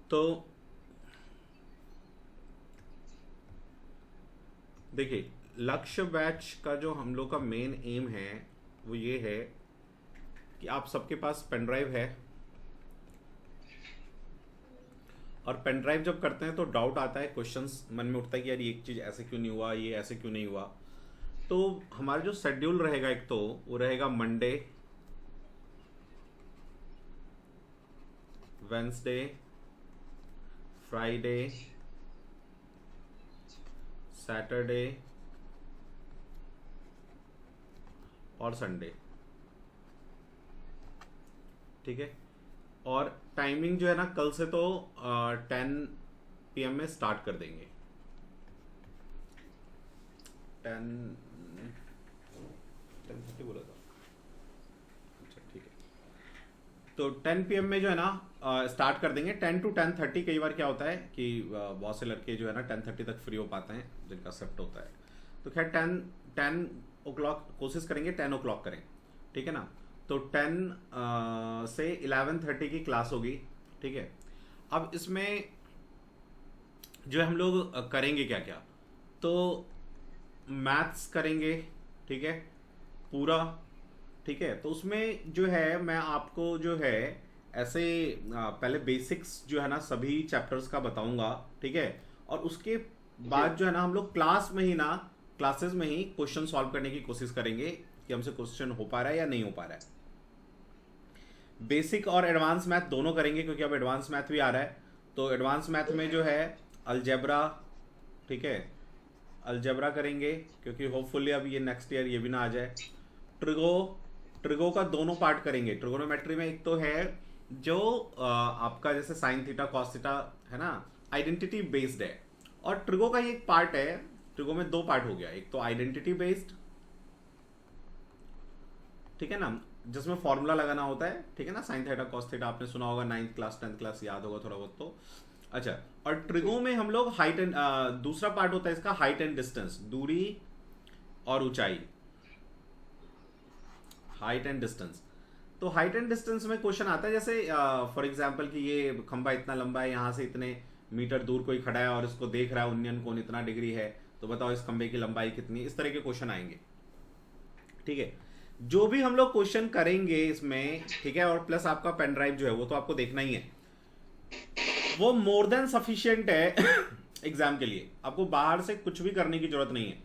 तो देखिए, लक्ष्य बैच का जो हम लोग का मेन एम है वो ये है कि आप सबके पास पेन ड्राइव है, और पेन ड्राइव जब करते हैं तो डाउट आता है, क्वेश्चंस मन में उठता है कि यार ये एक चीज़ ऐसे क्यों नहीं हुआ, ये ऐसे क्यों नहीं हुआ। तो हमारा जो शेड्यूल रहेगा, एक तो वो रहेगा मंडे, वेंसडे, फ्राइडे, सैटरडे और संडे। ठीक है। और टाइमिंग जो है ना, कल से तो 10 PM में स्टार्ट कर देंगे। 10:30 बोला था। अच्छा ठीक है। तो 10 PM में जो है ना स्टार्ट कर देंगे। 10 to 10:30। कई बार क्या होता है कि बहुत से लड़के जो है ना 10:30 तक फ्री हो पाते हैं, जिनका शिफ्ट होता है। तो खैर 10 o'clock कोशिश करेंगे, 10 o'clock करें, ठीक है ना। तो 10 से 11:30 की क्लास होगी, ठीक है। अब इसमें जो है हम लोग करेंगे क्या क्या, तो मैथ्स करेंगे, ठीक है, पूरा, ठीक है। तो उसमें जो है मैं आपको जो है ऐसे पहले बेसिक्स जो है ना सभी चैप्टर्स का बताऊंगा, ठीक है। और उसके बाद जो है ना हम लोग क्लासेस में ही क्वेश्चन सॉल्व करने की कोशिश करेंगे कि हमसे क्वेश्चन हो पा रहा है या नहीं हो पा रहा है। बेसिक और एडवांस मैथ दोनों करेंगे, क्योंकि अब एडवांस मैथ भी आ रहा है। तो एडवांस मैथ में जो है अलजेब्रा, ठीक है, अलजेब्रा करेंगे, क्योंकि होपफुली अब ये नेक्स्ट ईयर ये भी ना आ जाए। ट्रिगो का दोनों पार्ट करेंगे। ट्रिगोनोमेट्री में एक तो है जो आपका जैसे साइन थीटा कॉस थीटा है ना, आइडेंटिटी बेस्ड है। और ट्रिगो का ही एक पार्ट है, ट्रिगो में 2 पार्ट हो गया, एक तो आइडेंटिटी बेस्ड, ठीक है ना, जिसमें फॉर्मूला लगाना होता है, ठीक है ना। साइन थीटा कॉस थीटा आपने सुना होगा 9th क्लास 10th क्लास, याद होगा थोड़ा बहुत तो। अच्छा, और ट्रिगो में हम लोग हाइट एंड दूसरा पार्ट होता है इसका हाइट एंड डिस्टेंस, दूरी और ऊंचाई, हाइट एंड डिस्टेंस। तो हाइट एंड डिस्टेंस में क्वेश्चन आता है जैसे फॉर एग्जांपल कि ये खंबा इतना लंबा है, यहाँ से इतने मीटर दूर कोई खड़ा है और इसको देख रहा है, उन्नयन कोण इतना डिग्री है, तो बताओ इस खंबे की लंबाई कितनी। इस तरह के क्वेश्चन आएंगे, ठीक है। जो भी हम लोग क्वेश्चन करेंगे इसमें, ठीक है, और प्लस आपका पेन ड्राइव जो है वो तो आपको देखना ही है, वो मोर देन सफिशियंट है एग्जाम के लिए। आपको बाहर से कुछ भी करने की जरूरत नहीं है,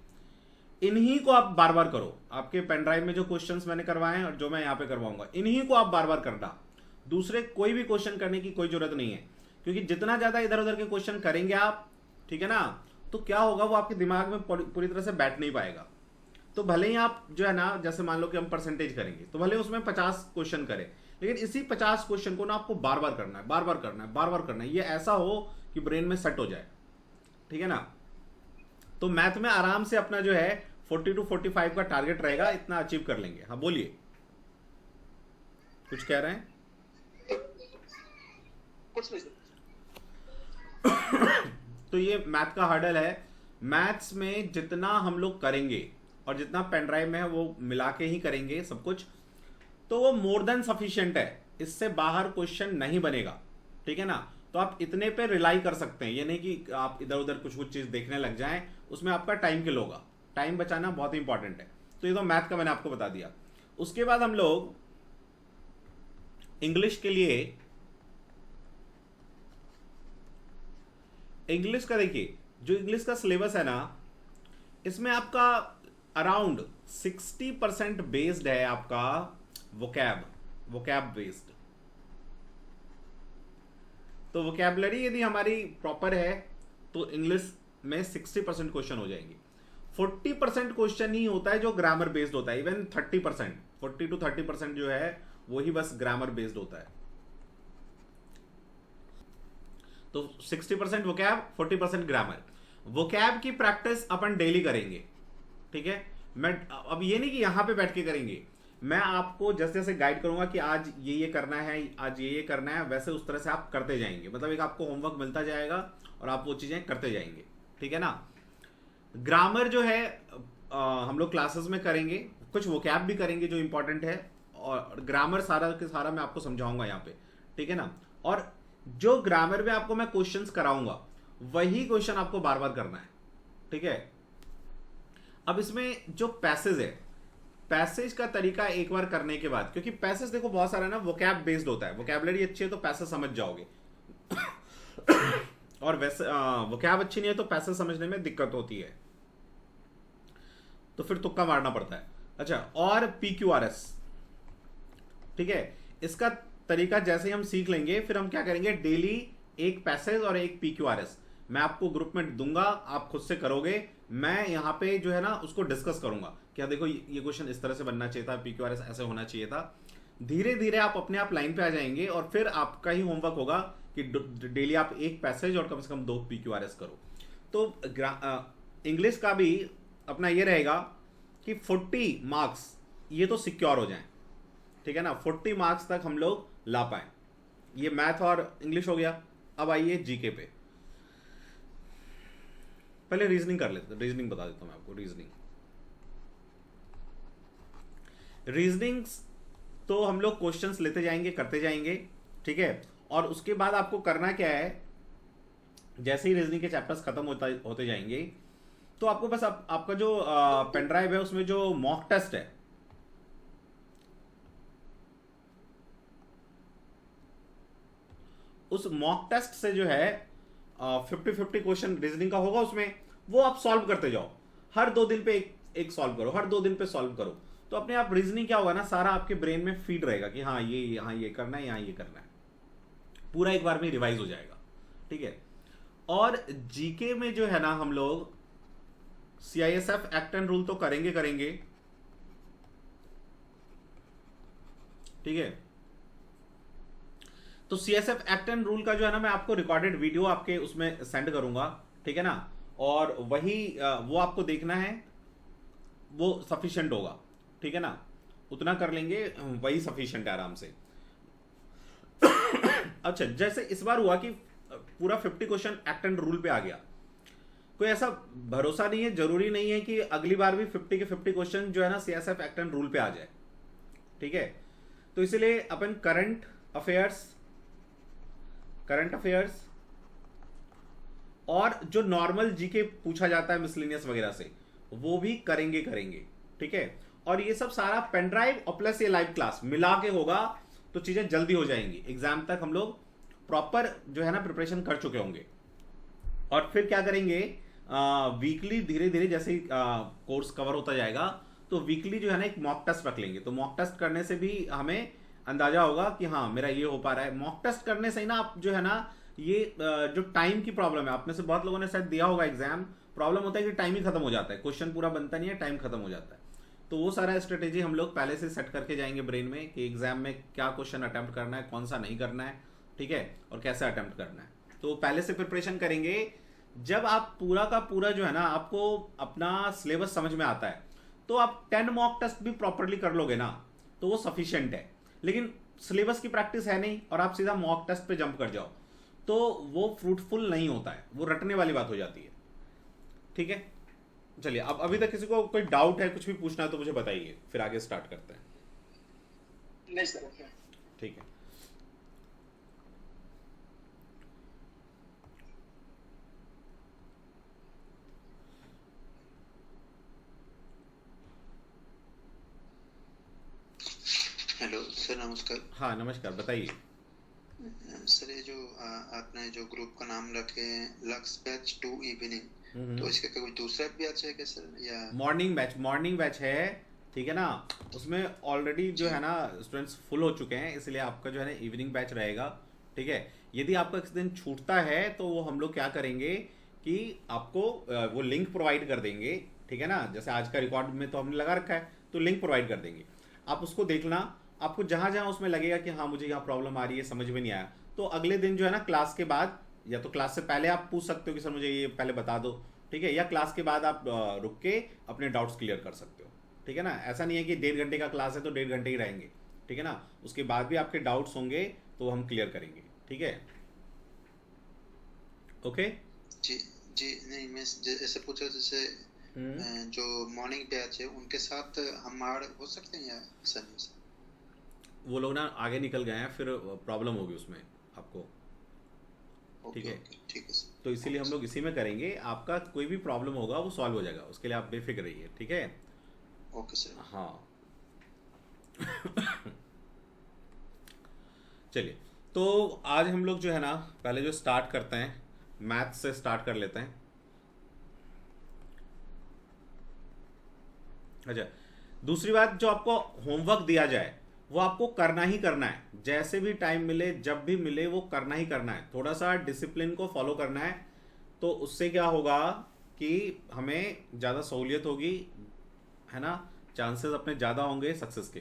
इन्हीं को आप बार बार करो। आपके पेन ड्राइव में जो क्वेश्चंस मैंने करवाए हैं और जो मैं यहाँ पे करवाऊंगा, इन्हीं को आप बार बार करना, दूसरे कोई भी क्वेश्चन करने की कोई जरूरत नहीं है। क्योंकि जितना ज्यादा इधर उधर के क्वेश्चन करेंगे आप, ठीक है ना, तो क्या होगा, वो आपके दिमाग में पूरी तरह से बैठ नहीं पाएगा। तो भले ही आप जो है ना, जैसे मान लो कि हम परसेंटेज करेंगे, तो भले उसमें 50 क्वेश्चन करें, लेकिन इसी 50 क्वेश्चन को ना आपको बार बार करना है, बार बार करना है, बार बार करना है, ये ऐसा हो कि ब्रेन में सेट हो जाए, ठीक है ना। तो मैथ में आराम से अपना जो है 40 to 45 का टारगेट रहेगा, इतना अचीव कर लेंगे। हाँ बोलिए, कुछ कह रहे हैं? कुछ नहीं। तो ये मैथ का हर्डल है। मैथ्स में जितना हम लोग करेंगे और जितना पेन ड्राइव में है वो मिला के ही करेंगे सब कुछ, तो वो मोर देन सफिशिएंट है, इससे बाहर क्वेश्चन नहीं बनेगा, ठीक है ना। तो आप इतने पे रिलाई कर सकते हैं, ये नहीं कि आप इधर उधर कुछ कुछ चीज देखने लग जाएं, उसमें आपका टाइम किल होगा। टाइम बचाना बहुत इंपॉर्टेंट है। तो ये तो मैथ का मैंने आपको बता दिया। उसके बाद हम लोग इंग्लिश के लिए, इंग्लिश का देखिए, जो इंग्लिश का सिलेबस है ना, इसमें आपका अराउंड 60% बेस्ड है आपका वोकैब बेस्ड। तो वोकैबलरी यदि हमारी प्रॉपर है तो इंग्लिश में 60% क्वेश्चन हो जाएंगे। 40% क्वेश्चन ही होता है जो ग्रामर बेस्ड होता है। इवन 30%, 40 to 30% जो है वही बस ग्रामर बेस्ड होता है। तो 60% वोकैब, 40% ग्रामर। वोकैब की प्रैक्टिस अपन डेली करेंगे, ठीक है। मैं अब ये नहीं कि यहां पे बैठ के करेंगे, मैं आपको जैसे जैसे गाइड करूंगा कि आज ये करना है, आज ये करना है, वैसे उस तरह से आप करते जाएंगे। मतलब एक आपको होमवर्क मिलता जाएगा और आप वो चीजें करते जाएंगे, ठीक है ना। ग्रामर जो है हम लोग क्लासेस में करेंगे, कुछ वोकैब भी करेंगे जो इंपॉर्टेंट है, और ग्रामर सारा के सारा मैं आपको समझाऊंगा यहाँ पे, ठीक है ना। और जो ग्रामर में आपको मैं क्वेश्चंस कराऊंगा वही क्वेश्चन आपको बार बार करना है, ठीक है। अब इसमें जो पैसेज है, पैसेज का तरीका एक बार करने के बाद, क्योंकि पैसेज देखो बहुत सारा ना वोकैब बेस्ड होता है, वोकैबलरी अच्छी है तो पैसेज समझ जाओगे और वैसे वोकैब अच्छी नहीं है तो पैसेज समझने में दिक्कत होती है, तो फिर तुक्का मारना पड़ता है। अच्छा, और PQRS, ठीक है, इसका तरीका जैसे ही हम सीख लेंगे फिर हम क्या करेंगे, डेली एक पैसेज और एक PQRS मैं आपको ग्रुप में दूंगा, आप खुद से करोगे, मैं यहाँ पे जो है ना उसको डिस्कस करूंगा, क्या देखो ये क्वेश्चन इस तरह से बनना चाहिए था, PQRS ऐसे होना चाहिए था। धीरे धीरे आप अपने आप लाइन पे आ जाएंगे और फिर आपका ही होमवर्क होगा कि डेली आप एक पैसेज और कम से कम 2 PQRS करो। तो इंग्लिश का भी अपना ये रहेगा कि 40 मार्क्स ये तो सिक्योर हो जाएं, ठीक है ना, 40 मार्क्स तक हम लोग ला पाए। ये मैथ और इंग्लिश हो गया। अब आइए जीके पे, पहले रीजनिंग कर लेते हैं, रीजनिंग बता देता हूं मैं आपको। रीजनिंग तो हम लोग क्वेश्चंस लेते जाएंगे, करते जाएंगे, ठीक है। और उसके बाद आपको करना क्या है, जैसे ही रीजनिंग के चैप्टर्स खत्म होते जाएंगे तो आपको बस आपका जो पेन ड्राइव है उसमें जो मॉक टेस्ट है, उस मॉक टेस्ट से जो है 50-50 क्वेश्चन रीजनिंग का होगा उसमें, वो आप सॉल्व करते जाओ। हर 2 दिन पे एक सॉल्व करो, हर 2 दिन पे सॉल्व करो, तो अपने आप रीजनिंग क्या होगा ना, सारा आपके ब्रेन में फीड रहेगा कि हाँ ये यहाँ ये करना है, यहाँ ये करना है, पूरा एक बार में रिवाइज हो जाएगा, ठीक है। और जीके में जो है ना हम लोग CISF एक्ट एंड रूल तो करेंगे, ठीक है। तो CISF एक्ट एंड रूल का जो है ना मैं आपको रिकॉर्डेड वीडियो आपके उसमें सेंड करूंगा, ठीक है ना, और वही वो आपको देखना है, वो सफिशिएंट होगा, ठीक है ना, उतना कर लेंगे, वही सफिशिएंट है आराम से। अच्छा, जैसे इस बार हुआ कि पूरा 50 क्वेश्चन एक्ट एंड रूल पे आ गया, कोई ऐसा भरोसा नहीं है, जरूरी नहीं है कि अगली बार भी 50 के 50 क्वेश्चन जो है ना CISF एक्ट एंड रूल पे आ जाए, ठीक है। तो इसलिए अपन करंट अफेयर्स और जो नॉर्मल जीके पूछा जाता है मिसलेनियस वगैरह से, वो भी करेंगे, ठीक है। और ये सब सारा पेन ड्राइव और प्लस ये लाइव क्लास मिला के होगा, तो चीजें जल्दी हो जाएंगी, एग्जाम तक हम लोग प्रॉपर जो है ना प्रिपरेशन कर चुके होंगे। और फिर क्या करेंगे, वीकली धीरे धीरे जैसे कोर्स कवर होता जाएगा तो वीकली जो है ना एक मॉक टेस्ट रख लेंगे, तो मॉक टेस्ट करने से भी हमें अंदाजा होगा कि हाँ मेरा ये हो पा रहा है। मॉक टेस्ट करने से ही ना आप जो है ना ये जो टाइम की प्रॉब्लम है, आप में से बहुत लोगों ने शायद दिया होगा एग्जाम, प्रॉब्लम होता है कि टाइम ही खत्म हो जाता है, क्वेश्चन पूरा बनता नहीं है, टाइम खत्म हो जाता है। तो वो सारा स्ट्रेटेजी हम लोग पहले से सेट करके जाएंगे ब्रेन में कि एग्जाम में क्या क्वेश्चन अटेम्प्ट करना है, कौन सा नहीं करना है, ठीक है, और कैसे अटेम्प्ट करना है, तो पहले से प्रिपरेशन करेंगे। जब आप पूरा का पूरा जो है ना आपको अपना सिलेबस समझ में आता है, तो आप 10 मॉक टेस्ट भी प्रॉपरली कर लोगे ना तो वो सफिशिएंट है। लेकिन सिलेबस की प्रैक्टिस है नहीं और आप सीधा मॉक टेस्ट पे जंप कर जाओ तो वो फ्रूटफुल नहीं होता है, वो रटने वाली बात हो जाती है, ठीक है। चलिए, अब अभी तक किसी को कोई डाउट है, कुछ भी पूछना है तो मुझे बताइए, फिर आगे स्टार्ट करते हैं। नहीं सर, ठीक है। हेलो सर, नमस्कार। हाँ नमस्कार, बताइए। सर ये जो आपने जो ग्रुप का नाम रखे लक्स बैच 2 इवनिंग, तो इसका कोई दूसरा बैच है क्या सर, या मॉर्निंग बैच है, ठीक है ना, उसमें ऑलरेडी जो है ना स्टूडेंट्स फुल हो चुके हैं, इसलिए आपका जो है ना इवनिंग बैच रहेगा, ठीक है। यदि आपका किसी दिन छूटता है तो वो हम लोग क्या करेंगे कि आपको वो लिंक प्रोवाइड कर देंगे, ठीक है ना, जैसे आज का रिकॉर्ड में तो हमने लगा रखा है तो लिंक प्रोवाइड कर देंगे, आप उसको देखना। आपको जहां जहां उसमें लगेगा कि हाँ मुझे यहाँ प्रॉब्लम आ रही है, समझ में नहीं आया, तो अगले दिन जो है ना क्लास के बाद, या तो क्लास से पहले आप पूछ सकते हो कि सर मुझे ये पहले बता दो, ठीक है, या क्लास के बाद आप रुक के अपने डाउट्स क्लियर कर सकते हो, ठीक है ना। ऐसा नहीं है कि 1.5 घंटे का क्लास है तो 1.5 घंटे ही रहेंगे, ठीक है ना, उसके बाद भी आपके डाउट्स होंगे तो हम क्लियर करेंगे, ठीक है। ओके जी जी। नहीं, मैं ऐसे पूछा जैसे जो मॉर्निंग बैच है उनके साथ हम ऐड हो सकते हैं या सर? वो लोग ना आगे निकल गए हैं, फिर प्रॉब्लम होगी उसमें आपको, ठीक ओके है। ओके, ठीक है सर। तो इसीलिए ओके हम सर। लोग इसी में करेंगे, आपका कोई भी प्रॉब्लम होगा वो सॉल्व हो जाएगा, उसके लिए आप बेफिक्र रहिए, ठीक है। Okay sir. हाँ चलिए, तो आज हम लोग जो है ना, पहले जो स्टार्ट करते हैं, मैथ से स्टार्ट कर लेते हैं। अच्छा, दूसरी बात, जो आपको होमवर्क दिया जाए वो आपको करना ही करना है, जैसे भी टाइम मिले, जब भी मिले, वो करना ही करना है। थोड़ा सा डिसिप्लिन को फॉलो करना है, तो उससे क्या होगा कि हमें ज़्यादा सहूलियत होगी, है ना, चांसेस अपने ज़्यादा होंगे सक्सेस के।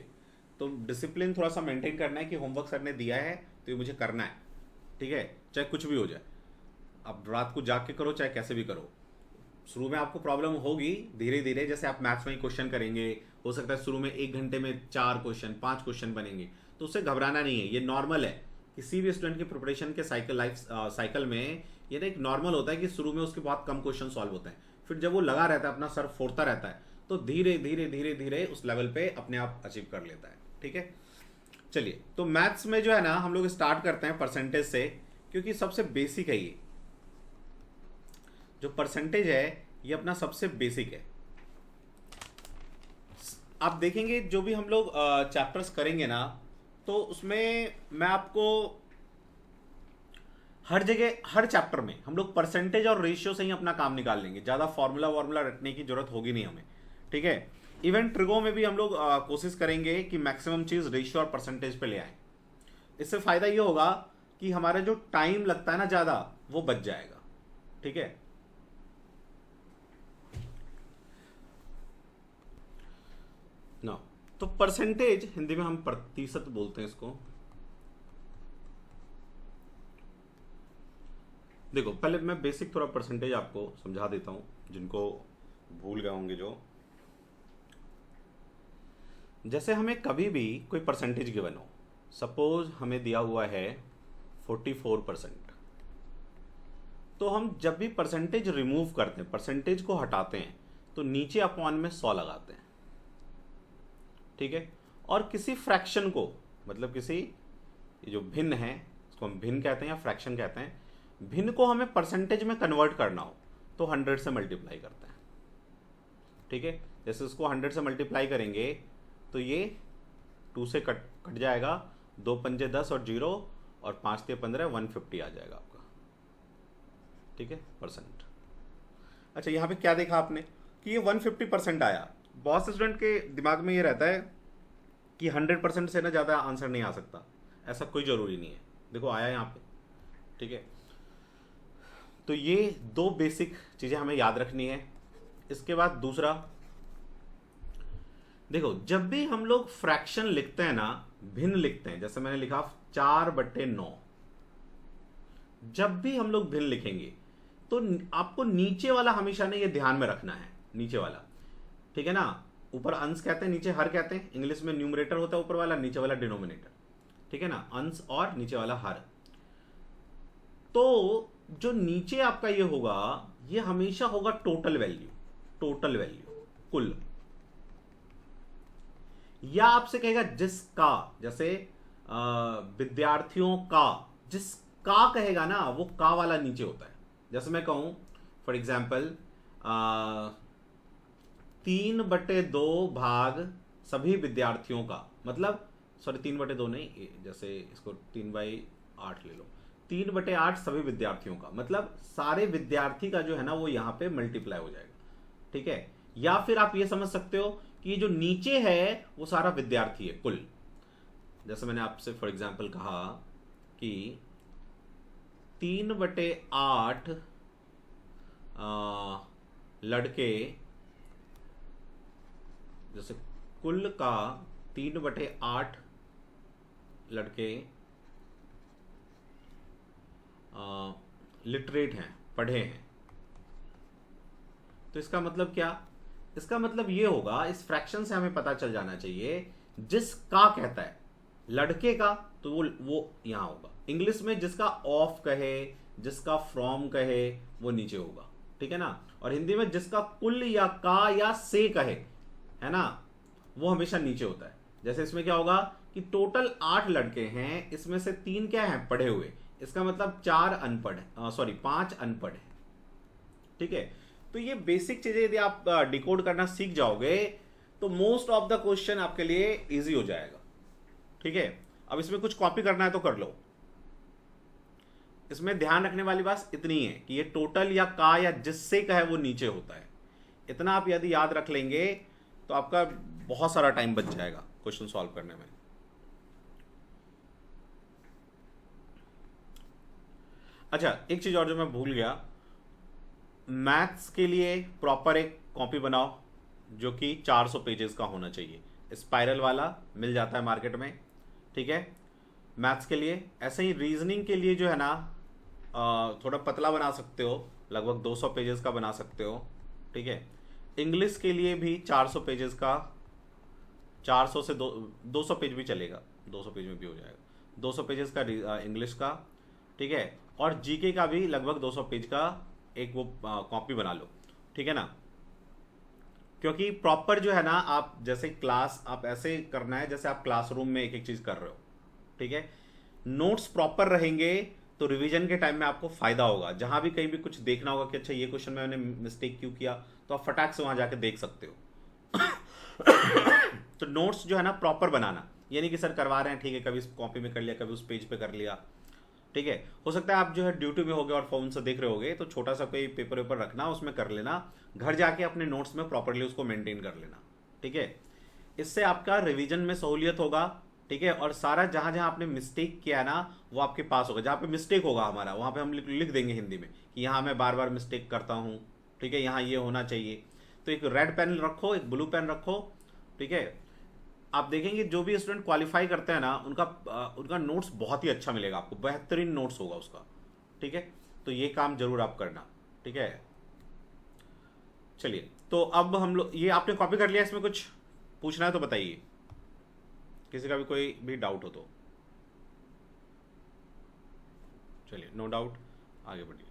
तो डिसिप्लिन थोड़ा सा मेंटेन करना है कि होमवर्क सर ने दिया है तो ये मुझे करना है, ठीक है, चाहे कुछ भी हो जाए। अब रात को जाग के करो, चाहे कैसे भी करो। शुरू में आपको प्रॉब्लम होगी, धीरे धीरे जैसे आप मैथ्स में क्वेश्चन करेंगे, हो सकता है शुरू में 1 घंटे में 4 क्वेश्चन 5 क्वेश्चन बनेंगे, तो उससे घबराना नहीं है, ये नॉर्मल है। किसी भी स्टूडेंट की प्रिपरेशन के साइकिल में ये ना एक नॉर्मल होता है कि शुरू में उसके बहुत कम क्वेश्चन सॉल्व होते हैं, फिर जब वो लगा रहता है, अपना सर फोड़ता रहता है, तो धीरे धीरे धीरे धीरे उस लेवल पे अपने आप अचीव कर लेता है, ठीक है। चलिए, तो मैथ्स में जो है ना, हम लोग स्टार्ट करते हैं परसेंटेज से, क्योंकि सबसे बेसिक है ये जो परसेंटेज है, ये अपना सबसे बेसिक है। आप देखेंगे जो भी हम लोग चैप्टर्स करेंगे ना, तो उसमें मैं आपको हर जगह, हर चैप्टर में हम लोग परसेंटेज और रेशियो से ही अपना काम निकाल लेंगे, ज़्यादा फॉर्मूला रटने की जरूरत होगी नहीं हमें, ठीक है। इवन ट्रिगो में भी हम लोग कोशिश करेंगे कि मैक्सिमम चीज़ रेशियो और परसेंटेज पे ले आए। इससे फ़ायदा ये होगा कि हमारा जो टाइम लगता है ना ज़्यादा, वो बच जाएगा, ठीक है। ना, तो परसेंटेज हिंदी में हम प्रतिशत बोलते हैं इसको। देखो, पहले मैं बेसिक थोड़ा परसेंटेज आपको समझा देता हूं, जिनको भूल गए होंगे जो। जैसे हमें कभी भी कोई परसेंटेज गिवन हो, सपोज हमें दिया हुआ है 44%, तो हम जब भी परसेंटेज रिमूव करते हैं, परसेंटेज को हटाते हैं, तो नीचे अपॉन में 100 लगाते हैं, ठीक है। और किसी फ्रैक्शन को, मतलब किसी, ये जो भिन्न है, इसको हम भिन्न कहते हैं या फ्रैक्शन कहते हैं, भिन्न को हमें परसेंटेज में कन्वर्ट करना हो तो 100 से मल्टीप्लाई करते हैं, ठीक है। जैसे इसको 100 से मल्टीप्लाई करेंगे तो ये 2 से कट जाएगा, 2 पंजे 10 और 0, और 5 ते 15, 150 आ जाएगा आपका, ठीक है, परसेंट। अच्छा, यहाँ पे क्या देखा आपने कि ये 150% आया। बहुत से स्टूडेंट के दिमाग में ये रहता है कि 100% से ना ज़्यादा आंसर नहीं आ सकता, ऐसा कोई ज़रूरी नहीं है। देखो आया यहाँ पे, ठीक है। तो ये 2 बेसिक चीज़ें हमें याद रखनी है। इसके बाद दूसरा, देखो जब भी हम लोग फ्रैक्शन लिखते हैं ना, भिन्न लिखते हैं, जैसे मैंने लिखा 4/9, जब भी हम लोग भिन्न लिखेंगे तो आपको नीचे वाला हमेशा ने ये ध्यान में रखना है, नीचे वाला, ठीक है ना। ऊपर अंश कहते हैं, नीचे हर कहते हैं। इंग्लिश में न्यूमरेटर होता है ऊपर वाला, नीचे वाला डिनोमिनेटर, ठीक है ना, अंश और नीचे वाला हर। तो जो नीचे आपका ये होगा, ये हमेशा होगा टोटल वैल्यू, टोटल वैल्यू, कुल। या आपसे कहेगा जिसका, जैसे विद्यार्थियों का, जिसका कहेगा ना, वो का वाला नीचे होता है। जैसे मैं कहूं फॉर एग्जाम्पल 3/2 भाग सभी विद्यार्थियों का, मतलब सॉरी 3/2 नहीं, जैसे इसको 3/8 ले लो, 3/8 सभी विद्यार्थियों का, मतलब सारे विद्यार्थी का जो है ना, वो यहाँ पे मल्टीप्लाई हो जाएगा, ठीक है। या फिर आप ये समझ सकते हो कि जो नीचे है वो सारा विद्यार्थी है, कुल। जैसे मैंने आपसे फॉर एग्जाम्पल कहा कि 3/8 लड़के, जैसे कुल का 3/8 लड़के लिटरेट हैं, पढ़े हैं। तो इसका मतलब क्या, इसका मतलब ये होगा, इस फ्रैक्शन से हमें पता चल जाना चाहिए, जिसका कहता है लड़के का, तो वो यहां होगा। इंग्लिश में जिसका ऑफ कहे, जिसका फ्रॉम कहे, वो नीचे होगा, ठीक है ना। और हिंदी में जिसका कुल या का या से कहे, है ना, वो हमेशा नीचे होता है। जैसे इसमें क्या होगा कि टोटल 8 लड़के हैं, इसमें से 3 क्या हैं, पढ़े हुए, इसका मतलब 4 अनपढ़ है, सॉरी 5 अनपढ़ है। ठीक है, तो ये बेसिक चीजें यदि आप डिकोड करना सीख जाओगे तो मोस्ट ऑफ द क्वेश्चन आपके लिए इजी हो जाएगा। ठीक है, अब इसमें कुछ कॉपी करना है तो कर लो। इसमें ध्यान रखने वाली बात इतनी है कि ये टोटल या का या जिससे का है वो नीचे होता है। इतना आप यदि याद रख लेंगे तो आपका बहुत सारा टाइम बच जाएगा क्वेश्चन सॉल्व करने में। अच्छा, एक चीज और जो मैं भूल गया, मैथ्स के लिए प्रॉपर एक कॉपी बनाओ जो कि 400 पेजेस का होना चाहिए। स्पाइरल वाला मिल जाता है मार्केट में। ठीक है, मैथ्स के लिए। ऐसे ही रीजनिंग के लिए जो है ना थोड़ा पतला बना सकते हो, लगभग 200 पेजेस का बना सकते हो। ठीक है, इंग्लिश के लिए भी 400 पेजेस का, 400 से 200 पेज भी चलेगा, 200 पेज में भी हो जाएगा, 200 पेजेस का इंग्लिश का। ठीक है, और जीके का भी लगभग 200 पेज का एक वो कॉपी बना लो। ठीक है ना, क्योंकि प्रॉपर जो है ना, आप जैसे क्लास आप ऐसे करना है जैसे आप क्लासरूम में एक एक चीज कर रहे हो। ठीक है, नोट्स प्रॉपर रहेंगे तो रिवीजन के टाइम में आपको फायदा होगा। जहां भी कहीं भी कुछ देखना होगा कि अच्छा ये क्वेश्चन में मैंने मिस्टेक क्यों किया, तो आप फटाक से वहां जाके देख सकते हो। तो नोट्स जो है ना प्रॉपर बनाना, ये नहीं कि सर करवा रहे हैं ठीक है, कभी इस कॉपी में कर लिया, कभी उस पेज पे कर लिया। ठीक है, हो सकता है आप जो है ड्यूटी में होगे और फोन से देख रहे होगे, तो छोटा सा कोई पेपर वेपर रखना, उसमें कर लेना, घर जाके अपने नोट्स में प्रॉपरली उसको मेंटेन कर लेना। ठीक है, इससे आपका रिवीजन में सहूलियत होगा। ठीक है, और सारा जहां जहां आपने मिस्टेक किया ना वो आपके पास होगा। जहां पे मिस्टेक होगा हमारा, वहां पे हम लिख देंगे हिंदी में कि यहाँ मैं बार बार मिस्टेक करता हूँ। ठीक है, यहाँ ये होना चाहिए। तो एक रेड पेन रखो, एक ब्लू पेन रखो। ठीक है, आप देखेंगे जो भी स्टूडेंट क्वालिफाई करते हैं ना, उनका नोट्स बहुत ही अच्छा मिलेगा आपको, बेहतरीन नोट्स होगा उसका। ठीक है, तो ये काम जरूर आप करना। ठीक है, चलिए, तो अब हम लोग, ये आपने कॉपी कर लिया, इसमें कुछ पूछना है तो बताइए, किसी का भी कोई भी डाउट हो तो। चलिए, नो डाउट, आगे बढ़िए।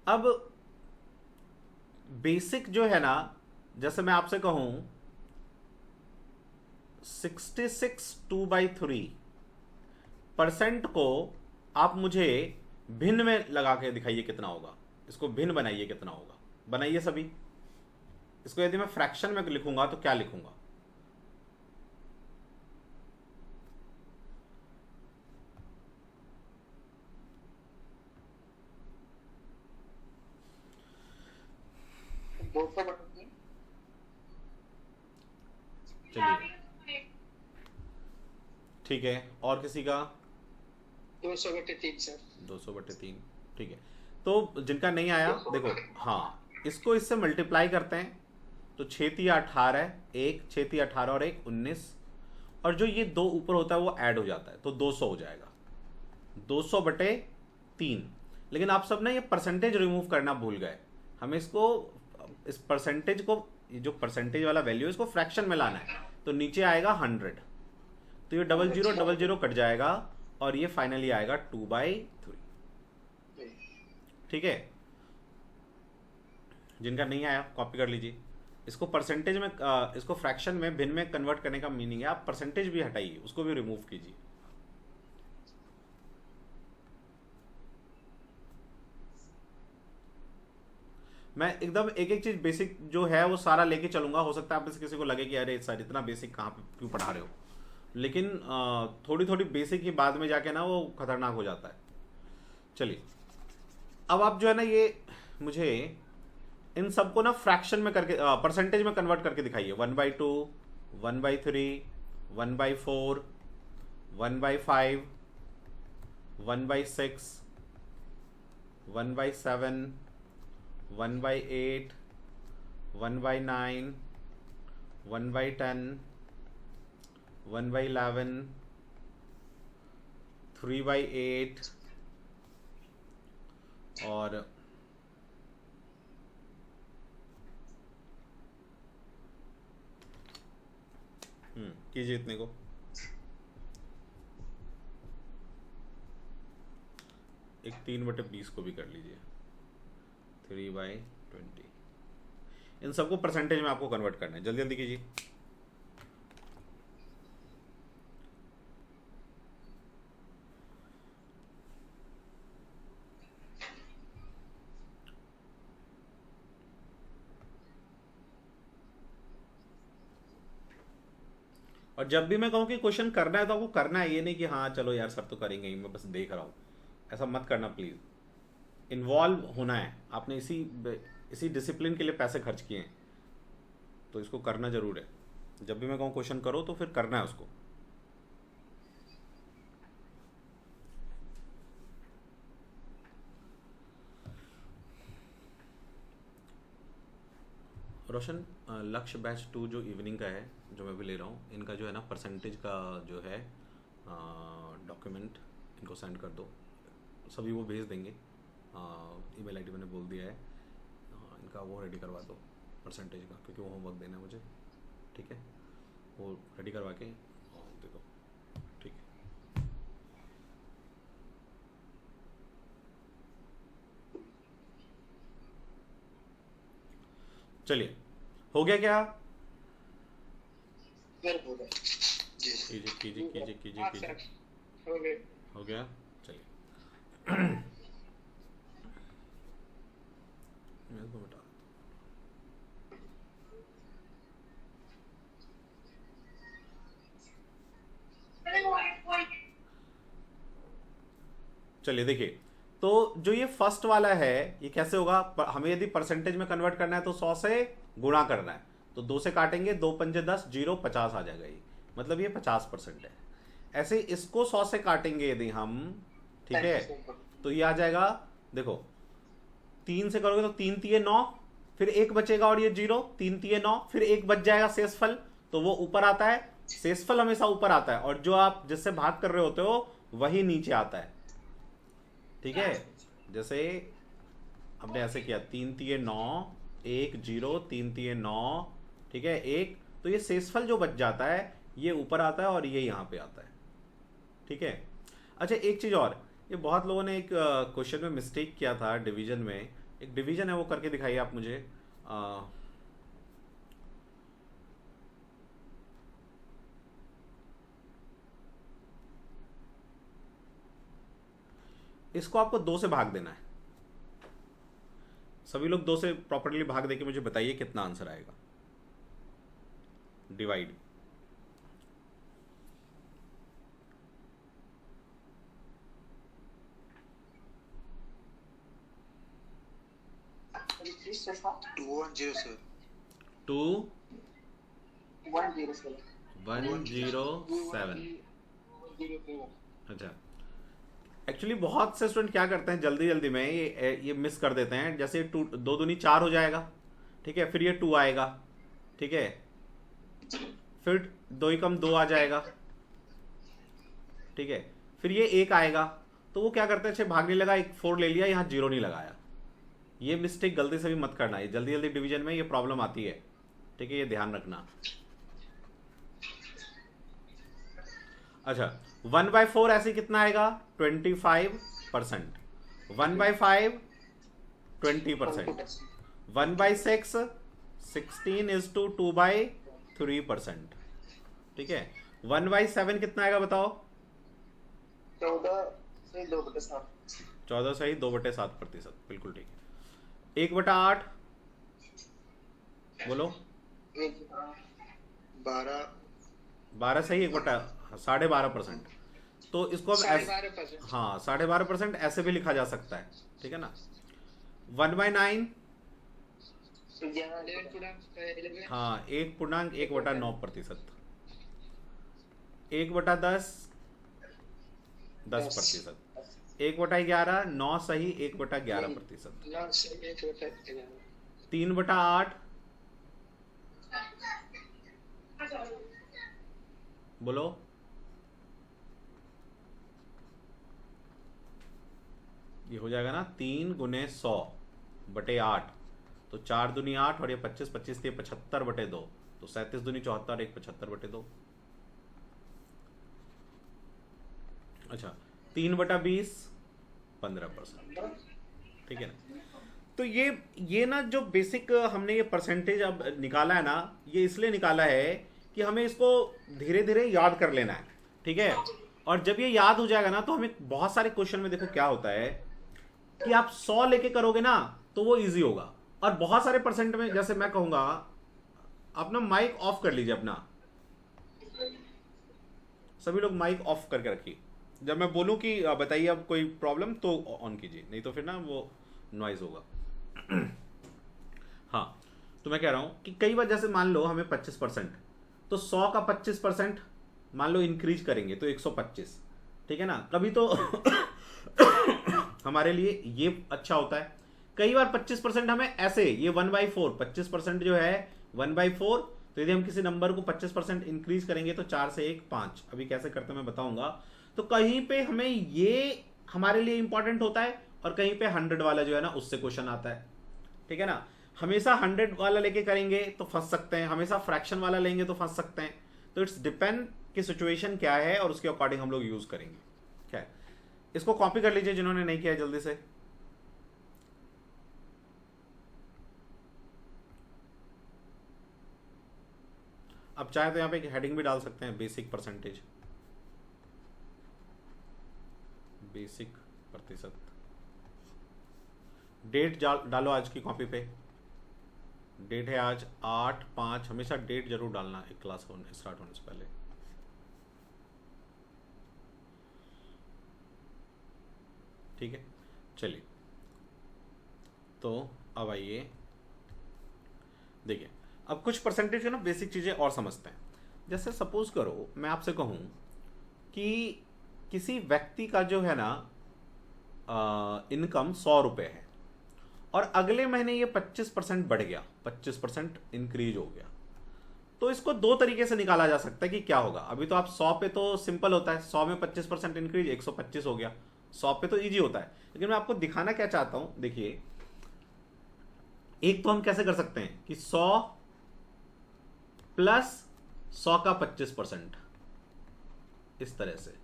अब बेसिक जो है ना, जैसे मैं आपसे कहूं 66 2/3% को आप मुझे भिन्न में लगा के दिखाइए कितना होगा। इसको भिन्न बनाइए, कितना होगा, बनाइए सभी। इसको यदि मैं फ्रैक्शन में लिखूंगा तो क्या लिखूंगा? चलिए, ठीक है, और किसी का? 200/3 सर। 200/3, ठीक है। तो जिनका नहीं आया, देखो, हाँ, इसको इससे मल्टीप्लाई करते हैं तो 6×18, 1 6×18 और 1 19, और जो ये 2 ऊपर होता है वो ऐड हो जाता है तो 200 हो जाएगा, 200/3। लेकिन आप सब ना ये परसेंटेज रिमूव करना भूल गए। हमें इसको, इस परसेंटेज को, जो परसेंटेज वाला वैल्यू है इसको फ्रैक्शन में लाना है, तो नीचे आएगा 100, तो ये 0000 कट जाएगा और ये फाइनली आएगा 2/3। ठीक है, जिनका नहीं आया कॉपी कर लीजिए। इसको परसेंटेज में, इसको फ्रैक्शन में, भिन्न में कन्वर्ट करने का मीनिंग है आप परसेंटेज भी हटाइए, उसको भी रिमूव कीजिए। मैं एकदम एक एक चीज बेसिक जो है वो सारा लेके चलूंगा। हो सकता है आप किसी को लगे कि अरे सर इतना बेसिक कहाँ पे क्यों पढ़ा रहे हो, लेकिन थोड़ी थोड़ी बेसिक ही बाद में जाके ना वो खतरनाक हो जाता है। चलिए, अब आप जो है ना, ये मुझे इन सबको ना फ्रैक्शन में करके, परसेंटेज में कन्वर्ट करके दिखाइए। 1/2, 1/3, 1/4, 1/5, 1/6, 1/7, 1/8, 1/9, 1/10, 1/11, 3/8 और कीजिए इतने को। एक 3/20 को भी कर लीजिए, 3/20। इन सबको परसेंटेज में आपको कन्वर्ट करना है, जल्दी जल्दी कीजिए। और जब भी मैं कहूँ कि क्वेश्चन करना है तो आपको करना है, ये नहीं कि हाँ चलो यार सर तो करेंगे ही, मैं बस देख रहा हूँ, ऐसा मत करना प्लीज़। इन्वॉल्व होना है, आपने इसी डिसिप्लिन के लिए पैसे खर्च किए हैं, तो इसको करना जरूर है। जब भी मैं कहूँ क्वेश्चन करो तो फिर करना है उसको। रोशन, लक्ष्य बैच 2 जो इवनिंग का है, जो मैं भी ले रहा हूँ, इनका जो है ना परसेंटेज का जो है डॉक्यूमेंट इनको सेंड कर दो, सभी वो भेज देंगे। ईमेल आईडी मैंने बोल दिया है, इनका वो रेडी करवा दो परसेंटेज का, क्योंकि वो होमवर्क देना है मुझे, ठीक है? वो रेडी करवा के दे दो, ठीक है? चलिए, हो गया क्या? कीजिए कीजिए कीजिए कीजिए कीजिए। हो गया, चलिए। मैं इसको बता, चलिए देखिए, तो जो ये फर्स्ट वाला है ये कैसे होगा? हमें यदि परसेंटेज में कन्वर्ट करना है तो 100 से गुणा करना है, तो 2 से काटेंगे, 2 पंजे 10, 0 50 आ जाएगा, ये मतलब ये 50% है। ऐसे इसको 100 से काटेंगे यदि हम, ठीक है, तो ये आ जाएगा, देखो 3 से करोगे तो 3 तिये 9, फिर 1 बचेगा और ये 0, 3 तिये 9, फिर 1 बच जाएगा शेषफल, तो वो ऊपर आता है। शेषफल हमेशा ऊपर आता है, और जो आप जिससे भाग कर रहे होते हो वही नीचे आता है, ठीक है? जैसे हमने ऐसे किया, 3 तिये 9, 1 0, 3 तिये 9, ठीक है, 1, तो ये शेषफल जो बच जाता है ये ऊपर आता है और ये यहाँ पे आता है, ठीक है? अच्छा, एक चीज और, ये बहुत लोगों ने एक क्वेश्चन में मिस्टेक किया था डिवीजन में, एक डिवीजन है वो करके दिखाइए आप मुझे। इसको आपको 2 से भाग देना है। सभी लोग 2 से प्रॉपर्ली भाग देके मुझे बताइए कितना आंसर आएगा। Divide, two 107। अच्छा, एक्चुअली बहुत से स्टूडेंट क्या करते हैं जल्दी जल्दी में ये मिस कर देते हैं। जैसे 2 2 दूनी 4 हो जाएगा, ठीक है, फिर ये 2 आएगा, ठीक है, फिर 2 एकम 2 आ जाएगा, ठीक है, फिर ये 1 आएगा, तो वो क्या करते हैं, अच्छे भागने लगा, एक 4 ले लिया, यहाँ 0 नहीं लगाया। ये मिस्टेक गलती से भी मत करना, ये जल्दी जल्दी डिवीजन में ये प्रॉब्लम आती है, ठीक है, ये ध्यान रखना। अच्छा, 1/4 ऐसे कितना आएगा? 25%। 1/5 20%। 1/6 16:2/3%, ठीक है। 1/7 कितना आएगा बताओ? 14 सही 2/7%, बिल्कुल ठीक है। 1/8 बोलो। 12 सही, 12.5%। तो इसको अब 12.5%। हाँ 12.5% ऐसे भी लिखा जा सकता है, ठीक है ना। 1/9 हाँ 1.1/9%। 1/10 10%। 1/11 9 सही 1/11%। 3/8 बोलो। ये हो जाएगा ना 3 × 100/8, तो 4 दूनी 8 और ये 25 25 थे 75/2, तो 37 दूनी 74 1 75/2। अच्छा 3/20 15%, ठीक है ना। तो ये ना जो बेसिक हमने ये परसेंटेज अब निकाला है ना, ये इसलिए निकाला है कि हमें इसको धीरे धीरे याद कर लेना है, ठीक है। और जब ये याद हो जाएगा ना तो हमें बहुत सारे क्वेश्चन में देखो क्या होता है कि आप 100 लेके करोगे ना तो वो इजी होगा, और बहुत सारे परसेंट में, जैसे मैं कहूंगा आप ना माइक ऑफ कर लीजिए अपना, सभी लोग माइक ऑफ करके रखिए। जब मैं बोलूँ कि बताइए अब कोई प्रॉब्लम तो ऑन कीजिए, नहीं तो फिर ना वो नॉइज होगा। हाँ, तो मैं कह रहा हूँ कि कई बार जैसे मान लो हमें 25%, तो 100 का 25% मान लो इंक्रीज करेंगे तो 125, ठीक है ना। कभी तो हमारे लिए ये अच्छा होता है। कई बार 25% हमें ऐसे ये 1/4, 25% जो है 1/4, तो यदि हम किसी नंबर को 25% इंक्रीज करेंगे तो 4 से 1 5। अभी कैसे करते हैं मैं बताऊंगा। तो कहीं पे हमें ये हमारे लिए इंपॉर्टेंट होता है और कहीं पे 100 वाला जो है ना उससे क्वेश्चन आता है, ठीक है ना। हमेशा 100 वाला लेके करेंगे तो फंस सकते हैं, हमेशा फ्रैक्शन वाला लेंगे तो फंस सकते हैं। तो इट्स डिपेंड कि सिचुएशन क्या है और उसके अकॉर्डिंग हम लोग यूज करेंगे। क्या है, इसको कॉपी कर लीजिए जिन्होंने नहीं किया जल्दी से। अब चाहे तो यहाँ पे एक हेडिंग भी डाल सकते हैं, बेसिक परसेंटेज, बेसिक प्रतिशत। डेट डालो आज की कॉपी पे। डेट है आज 8/5, हमेशा डेट जरूर डालना एक क्लास स्टार्ट होने से पहले। ठीक है, चलिए तो अब आइए देखिए, अब कुछ परसेंटेज है ना बेसिक चीजें और समझते हैं। जैसे सपोज करो मैं आपसे कहूं कि किसी व्यक्ति का जो है ना इनकम 100 रुपये है और अगले महीने ये 25% बढ़ गया, 25% इंक्रीज हो गया, तो इसको दो तरीके से निकाला जा सकता है कि क्या होगा। अभी तो आप 100 पे तो सिंपल होता है, 100 में 25% इंक्रीज 125 हो गया, 100 पे तो इजी होता है। लेकिन मैं आपको दिखाना क्या चाहता हूं, देखिए एक तो हम कैसे कर सकते हैं कि 100 प्लस 100 का 25%, इस तरह से,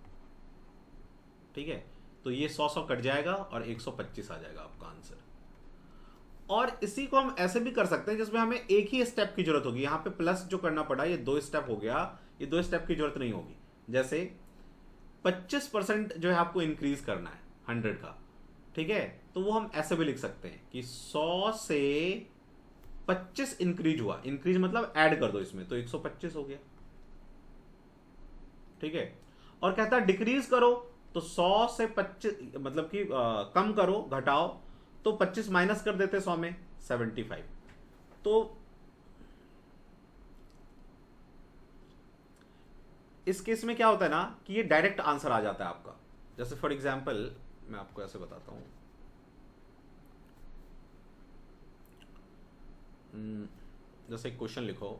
ठीक है। तो ये 100 कट जाएगा और 125 आ जाएगा आपका आंसर। और इसी को हम ऐसे भी कर सकते हैं जिसमें हमें एक ही स्टेप की जरूरत होगी। यहां पे प्लस जो करना पड़ा ये 2 स्टेप हो गया, ये 2 स्टेप की जरूरत नहीं होगी। जैसे 25% जो है आपको इंक्रीज करना है 100 का, ठीक है, तो वो हम ऐसे भी लिख सकते हैं कि 100 से 25 इंक्रीज हुआ, इंक्रीज मतलब ऐड कर दो इसमें, तो 125 हो गया, ठीक है। और कहता है डिक्रीज करो, तो 100 से 25 मतलब कि कम करो, घटाओ, तो 25 माइनस कर देते 100 में 75। तो इस केस में क्या होता है ना कि ये डायरेक्ट आंसर आ जाता है आपका। जैसे फॉर एग्जांपल मैं आपको ऐसे बताता हूं, जैसे एक क्वेश्चन लिखो,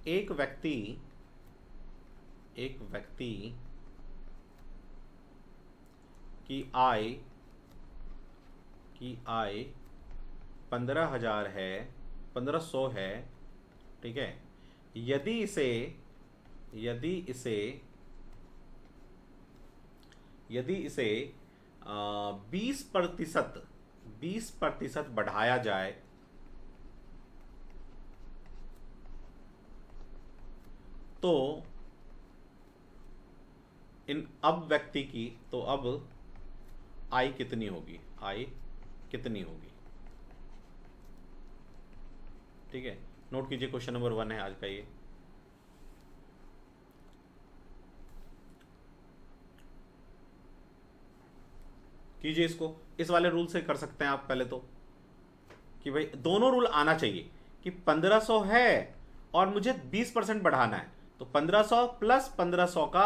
एक व्यक्ति की आय 15,000 है, 1500 है, ठीक है। यदि इसे 20% बढ़ाया जाए तो अब व्यक्ति की अब आय कितनी होगी, ठीक है। नोट कीजिए, क्वेश्चन नंबर 1 है आज का ये। कीजिए इसको, इस वाले रूल से कर सकते हैं आप पहले तो, कि भाई दोनों रूल आना चाहिए कि 1500 है और मुझे 20% बढ़ाना है, तो 1500 प्लस 1500 का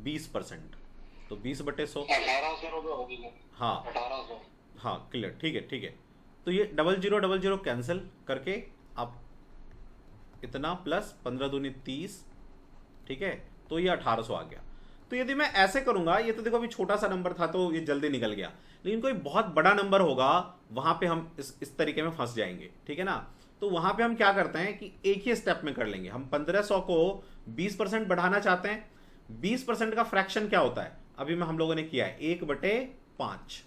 20%, तो 20/100, 1800 रुपये होगी। हाँ 1800, हाँ क्लियर, ठीक है। तो ये 0000 कैंसिल करके आप इतना प्लस 15 दूनी 30, ठीक है, तो ये 1800 आ गया। तो यदि मैं ऐसे करूंगा, ये तो देखो अभी छोटा सा नंबर था तो ये जल्दी निकल गया, लेकिन कोई बहुत बड़ा नंबर होगा वहां पे हम इस तरीके में फंस जाएंगे, ठीक है ना। तो वहां पे हम क्या करते हैं कि एक ही स्टेप में कर लेंगे। हम 1500 को 20% बढ़ाना चाहते हैं, 20% का फ्रैक्शन क्या होता है, अभी में हम लोगों ने किया है 1/5।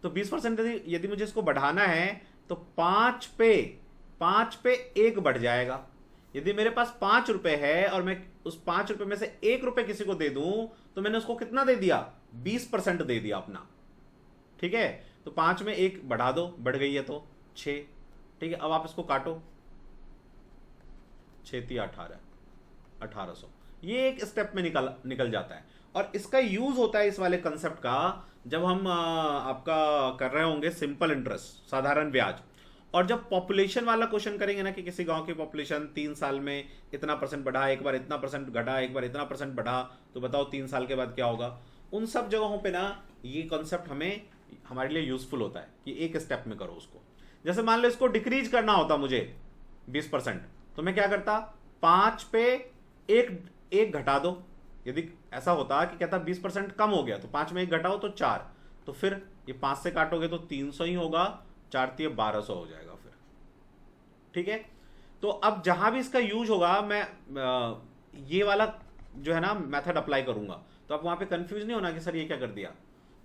तो 20% यदि मुझे इसको बढ़ाना है तो 5 पे 1 बढ़ जाएगा। यदि मेरे पास 5 रुपए है और मैं उस 5 रुपए में से 1 रुपए किसी को दे दूं, तो मैंने उसको कितना दे दिया, 20% दे दिया अपना, ठीक है। तो 5 में 1 बढ़ा दो, बढ़ गई है तो 6, ठीक है। अब आप इसको काटो, 6 × 18, 1800, ये एक स्टेप में निकल निकल जाता है। और इसका यूज होता है इस वाले कंसेप्ट का जब हम आपका कर रहे होंगे सिंपल इंटरेस्ट, साधारण ब्याज, और जब पॉपुलेशन वाला क्वेश्चन करेंगे ना कि किसी गांव की पॉपुलेशन 3 साल में इतना परसेंट बढ़ा, एक बार इतना परसेंट घटा, एक बार इतना परसेंट बढ़ा, तो बताओ 3 साल के बाद क्या होगा। उन सब जगहों पे ना ये कॉन्सेप्ट हमें हमारे लिए यूजफुल होता है कि एक स्टेप में करो उसको। जैसे मान लो इसको डिक्रीज करना होता मुझे 20%, तो मैं क्या करता, 5 पे एक घटा दो। यदि ऐसा होता कि कहता 20% कम हो गया तो 5 में एक घटाओ तो 4, तो फिर ये 5 से काटोगे तो 300 ही होगा, 4 तिये 1200 हो जाएगा फिर। ठीक है, तो अब जहां भी इसका यूज होगा मैं ये वाला जो है ना मेथड अप्लाई करूंगा, तो आप वहां पे कंफ्यूज नहीं होना कि सर ये क्या कर दिया।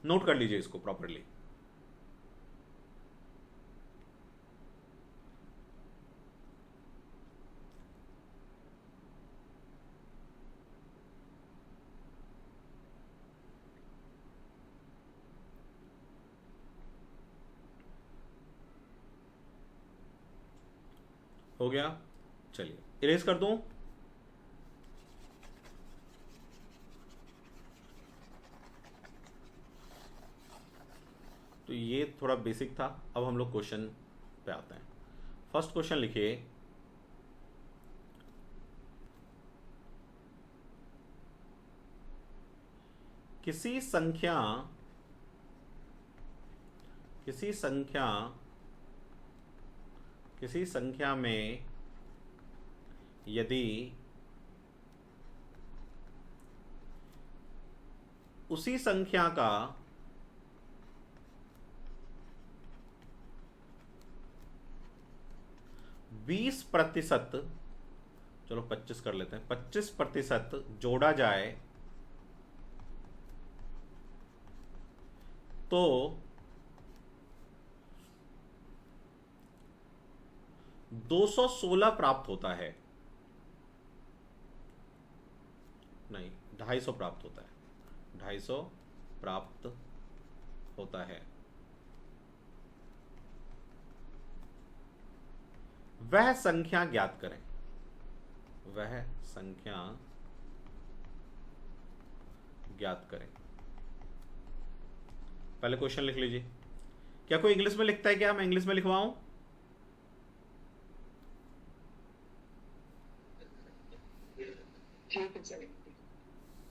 नोट कर लीजिए इसको प्रॉपरली। हो गया, चलिए इरेज कर दूं। तो ये थोड़ा बेसिक था, अब हम लोग क्वेश्चन पे आते हैं। फर्स्ट क्वेश्चन लिखिए, किसी संख्या में यदि उसी संख्या का 20%, चलो 25 कर लेते हैं, 25% जोड़ा जाए तो 216 प्राप्त होता है। नहीं, 250 प्राप्त होता है, 250 प्राप्त होता है। वह संख्या ज्ञात करें, वह संख्या ज्ञात करें। पहले क्वेश्चन लिख लीजिए। क्या कोई इंग्लिश में लिखता है? क्या मैं इंग्लिश में लिखवाऊं?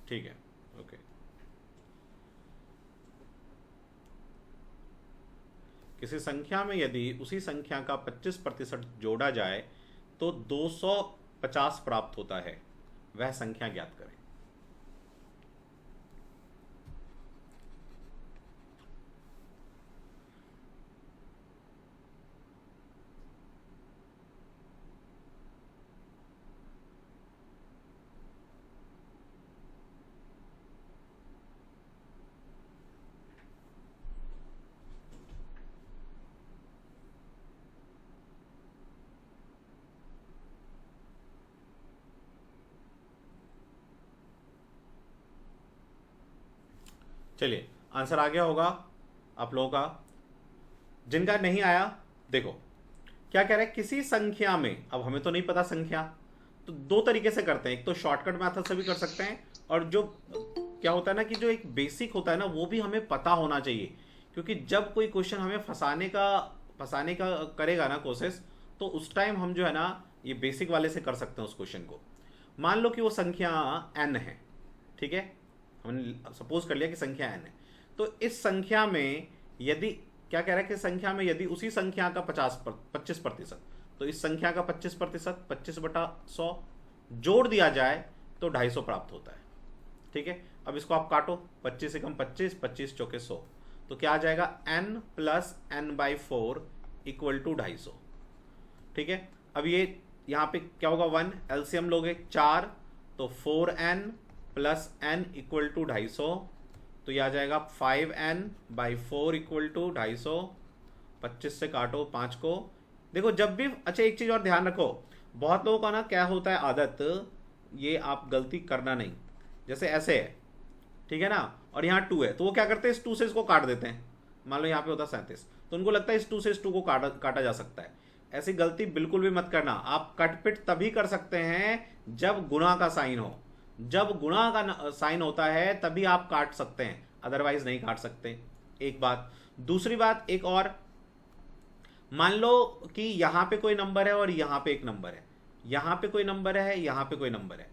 ठीक है, ओके। किसी संख्या में यदि उसी संख्या का 25% जोड़ा जाए तो 250 प्राप्त होता है, वह संख्या ज्ञात करें। चलिए, आंसर आ गया होगा आप लोगों का। जिनका नहीं आया, देखो क्या कह रहा है, किसी संख्या में, अब हमें तो नहीं पता संख्या, तो दो तरीके से करते हैं। एक तो शॉर्टकट मेथड से भी कर सकते हैं, और जो क्या होता है ना कि जो एक बेसिक होता है ना वो भी हमें पता होना चाहिए, क्योंकि जब कोई क्वेश्चन हमें फंसाने का करेगा ना कोशिश, तो उस टाइम हम जो है ना ये बेसिक वाले से कर सकते हैं उस क्वेश्चन को। मान लो कि वो संख्या n है, ठीक है, हमने सपोज कर लिया कि संख्या n है। तो इस संख्या में यदि क्या कह रहा है कि संख्या में यदि उसी संख्या का 25%, तो इस संख्या का 25%, 25/100 जोड़ दिया जाए तो 250 प्राप्त होता है। ठीक है, अब इसको आप काटो, 25 से कम 25, 25 चौके 100, तो क्या आ जाएगा, n + n/4 = 250। ठीक है, अब ये यहाँ पे क्या होगा, 1 एलसीएम लोगे 4, तो 4n + n = 250, तो ये आ जाएगा 5n/4 = 250। 25 से काटो 5 को। देखो जब भी, अच्छा एक चीज़ और ध्यान रखो, बहुत लोगों का ना क्या होता है आदत, ये आप गलती करना नहीं, जैसे ऐसे है, ठीक है ना, और यहाँ 2 है, तो वो क्या करते हैं, इस 2 से इसको काट देते हैं। मान लो यहाँ पे होता 37, तो उनको लगता है इस 2 से इस 2 को काटा जा सकता है। ऐसी गलती बिल्कुल भी मत करना। आप कटपिट तभी कर सकते हैं जब गुणा का साइन हो। जब गुणा का साइन होता है तभी आप काट सकते हैं, अदरवाइज नहीं काट सकते। एक बात। दूसरी बात एक और, मान लो कि यहां पे कोई नंबर है और यहां पे एक नंबर है, यहां पे कोई नंबर है, यहां पे कोई नंबर है।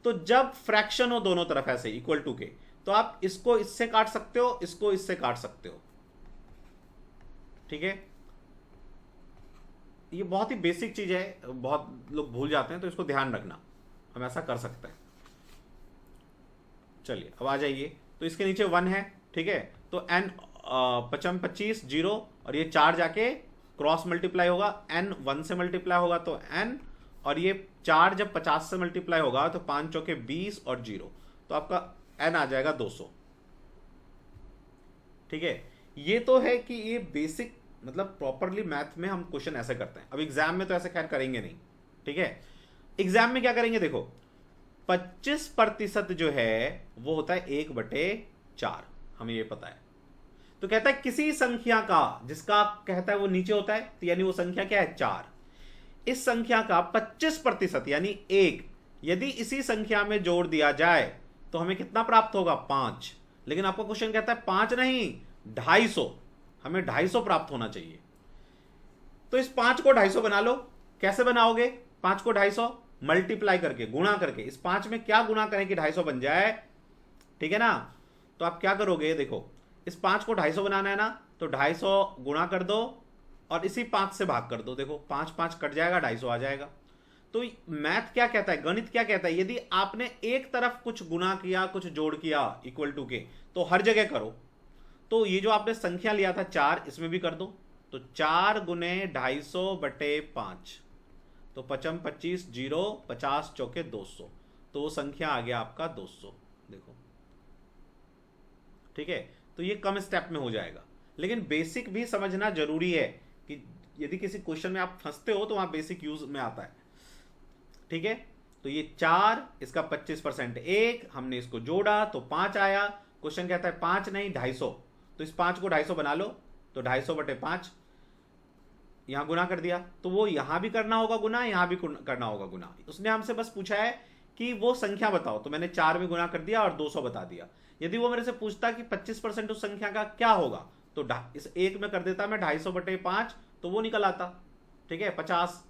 तो जब फ्रैक्शन हो दोनों तरफ ऐसे इक्वल टू के, तो आप इसको इससे काट सकते हो, इसको इससे काट सकते हो। ठीक है, ये बहुत ही बेसिक चीज है, बहुत लोग भूल जाते हैं, तो इसको ध्यान रखना, हम ऐसा कर सकते हैं। चलिए अब आ जाइए, तो इसके नीचे 1 है, ठीक है, तो n 55 25 0, और ये 4 जाके क्रॉस मल्टीप्लाई होगा, n 1 से मल्टीप्लाई होगा तो n, और ये 4 जब 50 से मल्टीप्लाई होगा तो 5 चौके 20 और 0, तो आपका n आ जाएगा 200। ठीक है, ये तो है कि ये बेसिक, मतलब प्रॉपरली मैथ में हम क्वेश्चन ऐसे करते हैं। अब एग्जाम में तो ऐसे खैर करेंगे नहीं। ठीक है, एग्जाम में क्या करेंगे, देखो 25% जो है वो होता है 1/4, हमें ये पता है। तो कहता है किसी संख्या का जिसका कहता है वो नीचे होता है, तो यानी वो संख्या क्या है, 4। इस संख्या का 25% यानी 1 यदि इसी संख्या में जोड़ दिया जाए तो हमें कितना प्राप्त होगा, 5। लेकिन आपका क्वेश्चन कहता है 5 नहीं, 250, हमें 250 प्राप्त होना चाहिए। तो इस 5 को 250 बना लो। कैसे बनाओगे, 5 को 250 मल्टीप्लाई करके, गुणा करके। इस 5 में क्या गुणा करें कि 250 बन जाए, ठीक है ना। तो आप क्या करोगे, देखो इस 5 को 250 बनाना है ना, तो 250 गुणा कर दो और इसी 5 से भाग कर दो। देखो 5 5 कट जाएगा, 250 आ जाएगा। तो मैथ क्या कहता है, गणित क्या कहता है, यदि आपने एक तरफ कुछ गुणा किया, कुछ जोड़ किया इक्वल टू के, तो हर जगह करो। तो ये जो आपने संख्या लिया था 4, इसमें भी कर दो। तो 4 गुने 250/5, तो 55 25 0, 50 चौके 200, तो वो संख्या आ गया आपका 200। देखो, ठीक है, तो ये कम स्टेप में हो जाएगा। लेकिन बेसिक भी समझना जरूरी है कि यदि किसी क्वेश्चन में आप फंसते हो तो वहां बेसिक यूज में आता है। ठीक है, तो ये 4, इसका 25% 1, हमने इसको जोड़ा तो 5 आया। क्वेश्चन कहता है 5 नहीं 250, तो इस 5 को 250 बना लो, तो 250/5 यहां गुना कर दिया। तो वो यहां भी करना होगा गुना, यहां भी करना होगा गुना। उसने हमसे बस पूछा है कि वो संख्या बताओ, तो मैंने 4 में गुना कर दिया और 200 बता दिया। यदि वो मेरे से पूछता कि 25% उस संख्या का क्या होगा, तो इस 1 में कर देता मैं 250/5, तो वो निकल आता। ठीक है, 50।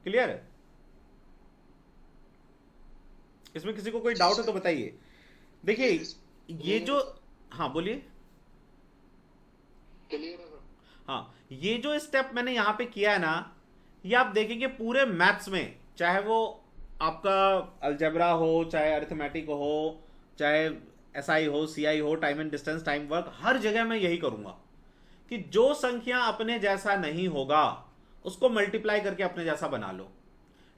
क्लियर है, इसमें किसी को कोई डाउट है तो बताइए। देखिए ये जो, हाँ बोलिए। हाँ, ये जो स्टेप मैंने यहां पे किया है ना, ये आप देखेंगे पूरे मैथ्स में, चाहे वो आपका अलजेब्रा हो, चाहे अरिथमेटिक हो, चाहे एसआई हो, सीआई हो, time and distance, time work, हर जगह मैं यही करूंगा कि जो संख्या अपने जैसा नहीं होगा उसको मल्टीप्लाई करके अपने जैसा बना लो।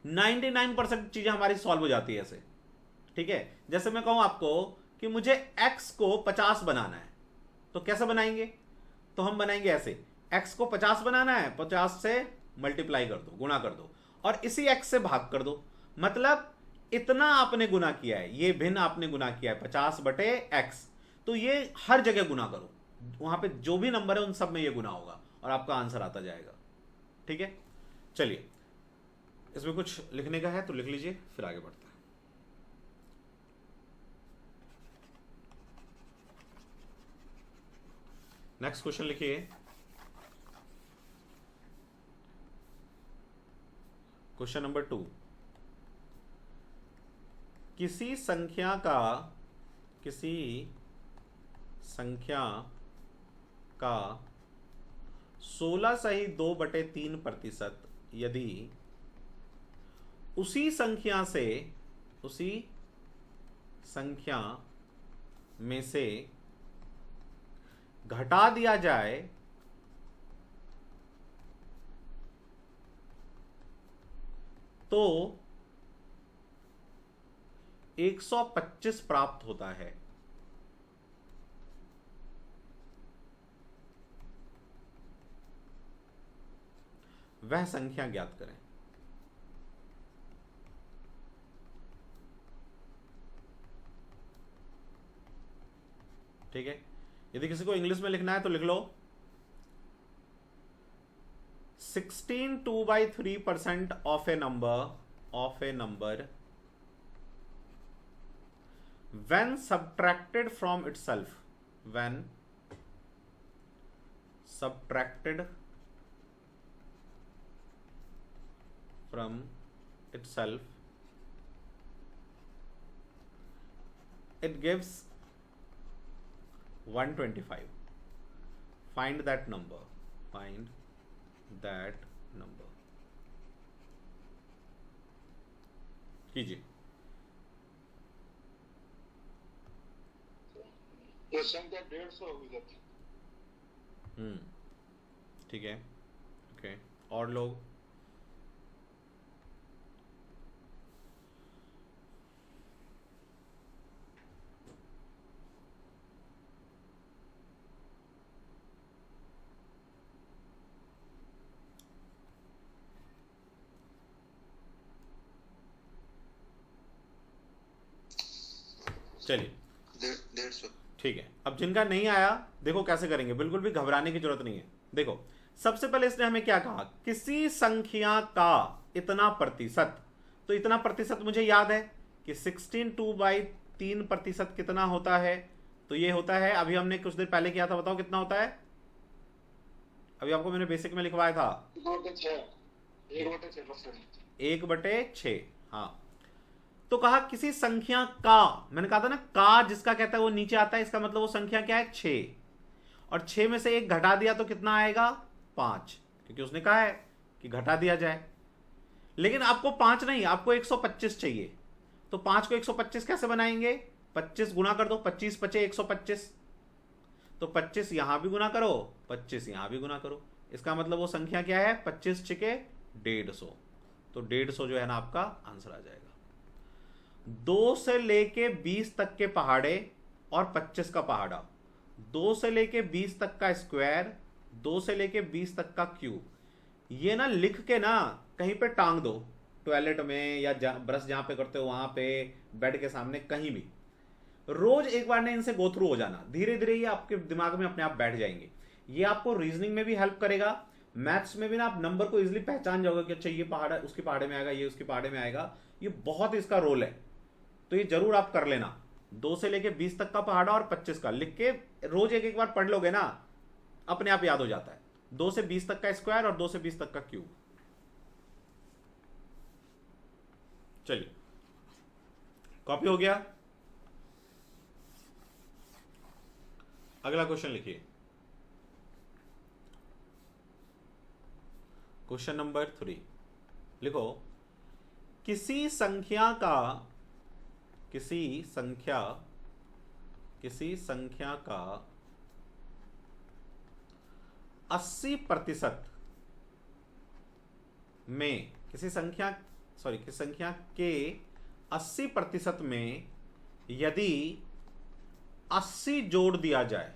99% चीजें हमारी सॉल्व हो जाती है ऐसे। ठीक है, जैसे मैं कहूं आपको कि मुझे x को 50 बनाना है, तो कैसे बनाएंगे, तो हम बनाएंगे ऐसे, x को 50 बनाना है, 50 से मल्टीप्लाई कर दो, गुणा कर दो, और इसी x से भाग कर दो। मतलब इतना आपने गुना किया है, ये भिन्न आपने गुना किया है 50/x, तो ये हर जगह गुना करो, वहां पे जो भी नंबर है उन सब में ये गुना होगा और आपका आंसर आता जाएगा। ठीक है, चलिए इसमें कुछ लिखने का है तो लिख लीजिए, फिर आगे बढ़ते हैं। नेक्स्ट क्वेश्चन लिखिए, क्वेश्चन नंबर 2। किसी संख्या का 16 सही 2/3% यदि उसी संख्या में से घटा दिया जाए तो 125 प्राप्त होता है। वह संख्या ज्ञात करें। ठीक है, यदि किसी को इंग्लिश में लिखना है तो लिख लो, 16 2/3% of a number when subtracted from itself, when subtracted from itself, it gives 125. Find that number. Find that number. कीजिए. ये संख्या 150 हो जाती. ठीक है. ओके. और लोग चलिए 150. ठीक है. अब जिनका नहीं आया देखो कैसे करेंगे, बिल्कुल भी घबराने की जरूरत नहीं है. देखो सबसे पहले इसने हमें क्या कहा, किसी संख्या का इतना प्रतिशत. तो इतना प्रतिशत मुझे याद है कि 16 2/3% कितना होता है, तो ये होता है, अभी हमने कुछ देर पहले किया था, बताओ कितना होता है. अभी आपको मैंने बेसिक में लिखवाया था 1/6. हाँ. तो कहा किसी संख्या का, मैंने कहा था ना का जिसका कहता है वो नीचे आता है, इसका मतलब वो संख्या क्या है 6, और 6 में से 1 घटा दिया तो कितना आएगा 5, क्योंकि उसने कहा है कि घटा दिया जाए. लेकिन आपको 5 नहीं, आपको 125 चाहिए. तो 5 को 125 कैसे बनाएंगे, 25 गुना कर दो, 25 पचे 125. तो 25 यहां भी गुना करो, 25 यहां भी गुना करो. इसका मतलब वो संख्या क्या है 25 छिके 150. तो 150 जो है ना आपका आंसर आ जाएगा. 2 से लेके 20 तक के पहाड़े और 25 का पहाड़ा, 2 से लेके 20 तक का स्क्वायर, 2 से लेके 20 तक का क्यूब. ये ना लिख के ना कहीं पे टांग दो, टॉयलेट में या ब्रश जहां पे करते हो वहां पे, बेड के सामने, कहीं भी. रोज एक बार ने इनसे गो थ्रू हो जाना, धीरे धीरे ये आपके दिमाग में अपने आप बैठ जाएंगे. ये आपको रीजनिंग में भी हेल्प करेगा, मैथ्स में भी ना आप नंबर को इजिली पहचान जाओगे कि अच्छा ये पहाड़ा उसके पहाड़े में आएगा, ये उसके पहाड़े में आएगा. ये बहुत इसका रोल है, तो ये जरूर आप कर लेना. 2 से लेके 20 तक का पहाड़ा और 25 का लिख के रोज एक एक बार पढ़ लोगे ना, अपने आप याद हो जाता है. 2 से 20 तक का स्क्वायर और 2 से 20 तक का क्यूब. चलिए कॉपी हो गया. अगला क्वेश्चन लिखिए. क्वेश्चन नंबर 3 लिखो. किसी संख्या का 80% में, किसी संख्या के 80% में यदि 80 जोड़ दिया जाए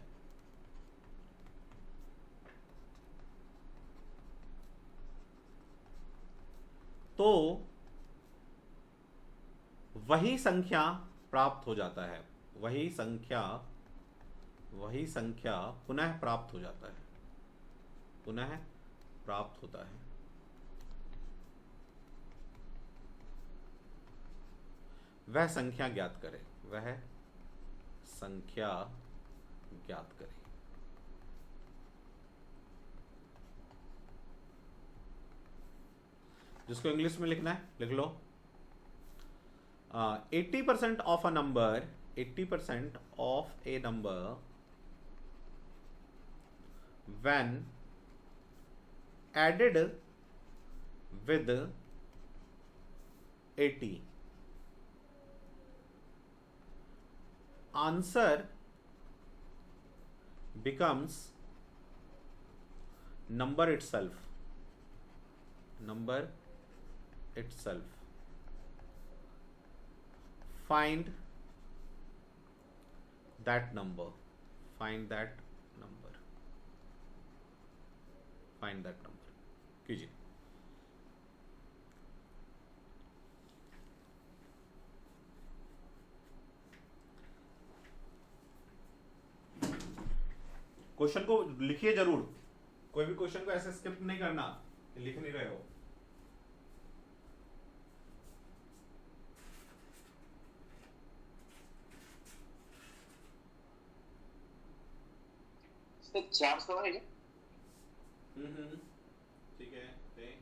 तो वही संख्या प्राप्त हो जाता है. वही संख्या पुनः प्राप्त हो जाता है, पुनः प्राप्त होता है. वह संख्या ज्ञात करें. वह संख्या ज्ञात करें. जिसको इंग्लिश में लिखना है लिख लो. 80% of a number, 80% of a number when added with 80, answer becomes number itself. Find that number. कीजिए. क्वेश्चन को लिखिए जरूर, कोई भी क्वेश्चन को ऐसे स्किप नहीं करना लिख नहीं रहे हो? सर 400 है क्या? ठीक है, दे।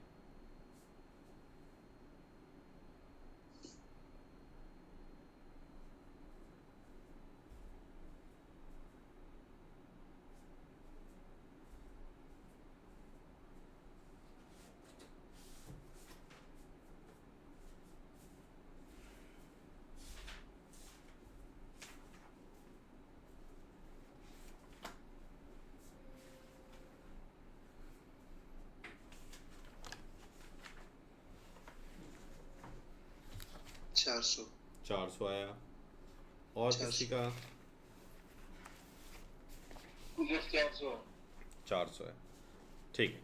चार सौ 400 आया। और 400 किसी का? मुझे 400 है। 400 है, ठीक है।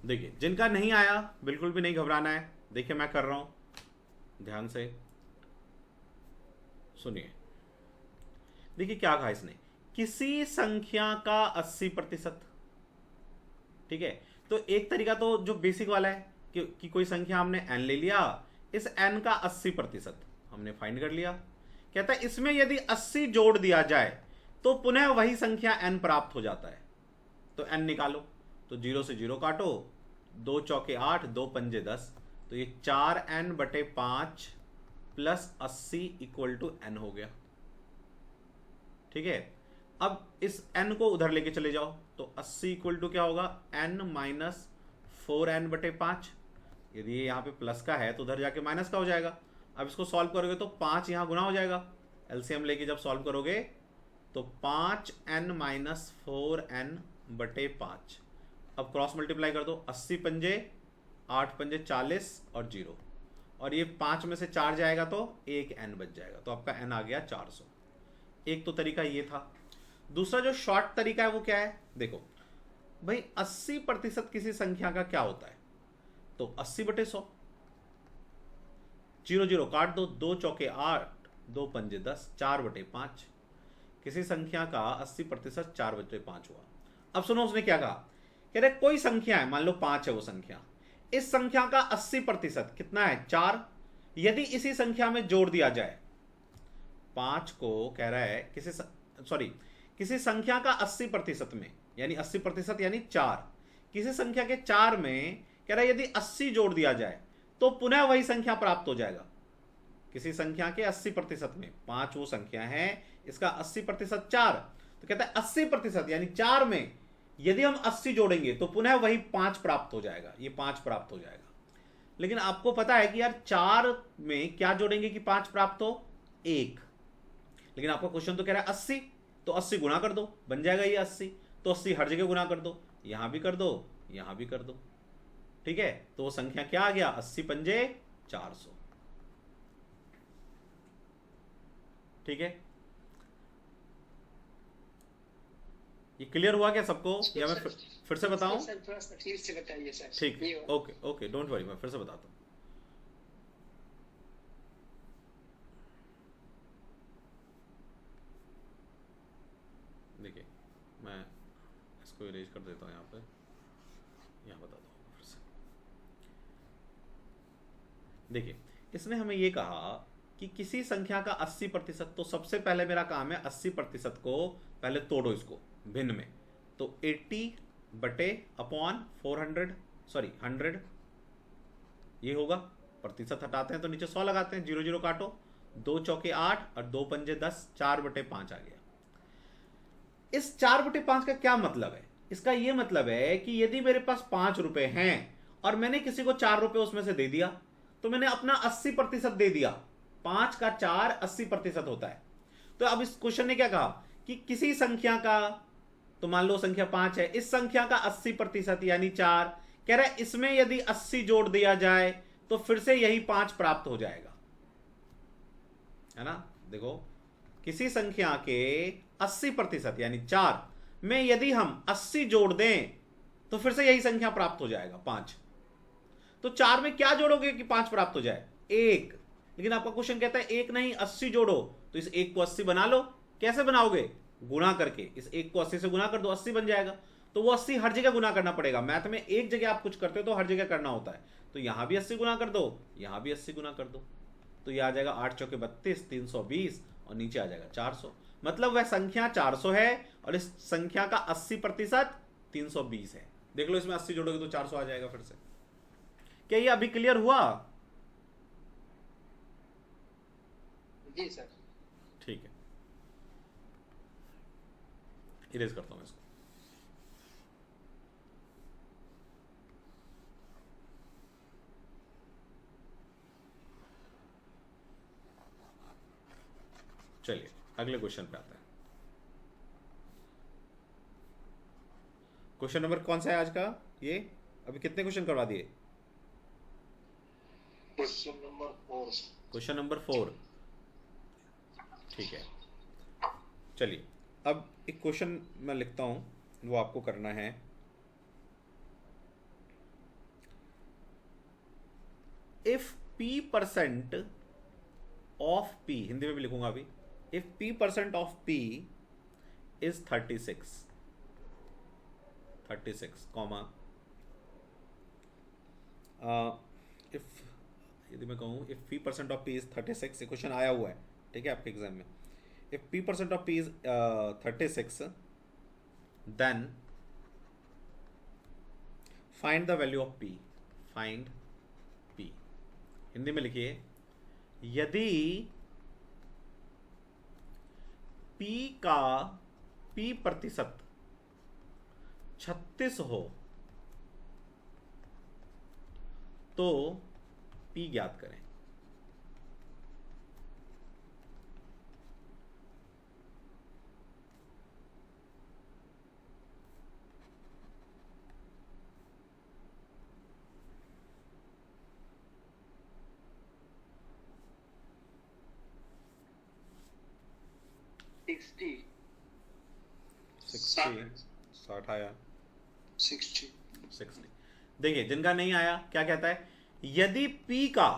देखिए, जिनका नहीं आया बिल्कुल भी नहीं घबराना है। देखिए मैं कर रहा हूं, ध्यान से सुनिए। देखिए क्या कहा इसने, किसी संख्या का 80%। ठीक है, तो एक तरीका तो जो बेसिक वाला है कि कोई संख्या हमने n ले लिया, इस n का 80% हमने फाइंड कर लिया। कहता है इसमें यदि 80 जोड़ दिया जाए तो पुनः वही संख्या n प्राप्त हो जाता है। तो n निकालो, तो 0 से 0 काटो, 2 चौके 8, 2 पंजे 10, तो ये 4n/5 plus 80 equal to n हो गया। ठीक है, अब इस n को उधर लेके चले जाओ, तो 80 इक्वल टू क्या होगा, n माइनस 4n/5। यदि ये यहाँ पे प्लस का है तो उधर जाके माइनस का हो जाएगा। अब इसको सॉल्व करोगे तो 5 यहाँ गुना हो जाएगा। एलसीएम लेके जब सॉल्व करोगे तो 5n माइनस 4n/5। अब क्रॉस मल्टीप्लाई कर दो, 80 पंजे 8 पंजे 40 और 0, और ये 5 में से 4 जाएगा तो एक n बच जाएगा, तो आपका n आ गया 400। एक तो तरीका ये था। दूसरा जो शॉर्ट तरीका है वो क्या है, देखो भाई 80% किसी संख्या का क्या होता है, तो 80/100, 0 0 काट दो, 2 चौके 8, 2 पंजे 10, 4/5। किसी संख्या का 80% 4/5 हुआ। अब सुनो उसने क्या कहा, कह रहे कोई संख्या है, मान लो 5 है वो संख्या, इस संख्या का 80% कितना है, 4। यदि इसी संख्या में जोड़ दिया जाए 5 को, कह रहा है किसी संख्या का 80% में, यानी 80% यानी 4, किसी संख्या के 4 में कह रहा है यदि 80 जोड़ दिया जाए तो पुनः वही संख्या प्राप्त हो जाएगा। किसी संख्या के 80% में, 5 वो संख्या है, इसका 80% 4, तो कहता है 80% यानी 4 में यदि हम 80 जोड़ेंगे तो पुनः वही 5 प्राप्त हो जाएगा, ये 5 प्राप्त हो जाएगा। लेकिन आपको पता है कि यार 4 में क्या जोड़ेंगे कि 5 प्राप्त हो, 1। लेकिन आपका क्वेश्चन तो कह रहा है 80, तो 80 गुना कर दो, बन जाएगा ये 80। तो 80 हर जगह गुना कर दो, यहां भी कर दो, यहां भी कर दो। ठीक है, तो वो संख्या क्या आ गया, 80 पंजे 400। ठीक है, ये क्लियर हुआ क्या सबको, या मैं फिर से बताऊं? ठीक, ओके ओके, डोंट वरी, मैं फिर से बताता हूं। देखिए मैं इसको इरेज कर देता हूं, यहाँ पे यहाँ बताता हूँ फिर से। देखिए इसने हमें ये कहा कि किसी संख्या का 80%, तो सबसे पहले मेरा काम है 80% को पहले तोड़ो इसको भिन्न में, तो 100 ये होगा। प्रतिशत हटाते हैं तो नीचे 100 लगाते हैं, 0 0 काटो, 2 चौके 8 और 2 पंजे 10, 4/5 आ गया। इस 4/5 का क्या मतलब है, इसका यह मतलब है कि यदि मेरे पास 5 रुपए हैं और मैंने किसी को 4 रुपए उसमें से दे दिया, तो मैंने अपना 80% दे दिया। 5 का 4 80% होता है। तो अब इस क्वेश्चन ने क्या कहा कि किसी संख्या का, तो मान लो संख्या 5 है, इस संख्या का 80% यानी 4, कह रहा है इसमें यदि 80 जोड़ दिया जाए तो फिर से यही 5 प्राप्त हो जाएगा, है ना। देखो किसी संख्या के 80% यानी 4 में यदि हम 80 जोड़ दें तो फिर से यही संख्या प्राप्त हो जाएगा, 5। तो 4 में क्या जोड़ोगे कि 5 प्राप्त हो जाए, 1। लेकिन आपका क्वेश्चन कहता है 1 नहीं 80 जोड़ो, तो इस 1 को 80 बना लो। कैसे बनाओगे, गुणा करके, इस 1 को 80 से गुणा कर दो, 80 बन जाएगा। तो वो 80 हर जगह गुना करना पड़ेगा। मैथ में एक जगह आप कुछ करते हो तो हर जगह करना होता है। तो यहां भी 80 गुना कर दो, यहां भी 80 गुना कर दो, तो ये आ जाएगा 8 चौके 32, 320 और नीचे आ जाएगा 400। मतलब वह संख्या 400 है और इस संख्या का 80% 320 है। देख लो, इसमें 80 जोड़ोगे तो 400 आ जाएगा फिर से। क्या ये अभी क्लियर हुआ? जी सर। ठीक है, इरेज करता हूं इसको। चलिए अगले क्वेश्चन पे आते हैं। क्वेश्चन नंबर कौन सा है आज का? ये अभी कितने क्वेश्चन करवा दिए? Question number 4। Question number 4। ठीक है, चलिए अब एक क्वेश्चन मैं लिखता हूं, वो आपको करना है। If P% of P, Hindi में भी लिखूंगा अभी, if P% of P is 36 comma, if, यदि मैं कहूं if P% of P is 36, ये क्वेश्चन आया हुआ है, ठीक है, आपके एग्जाम में। If P% of P is 36, then find the value of P। Find P, Hindi में लिखिए, यदि P का P% 36 हो तो P ज्ञात करें। सिक्सटी 60 आया, 60। देखिए जिनका नहीं आया क्या कहता है, यदि P का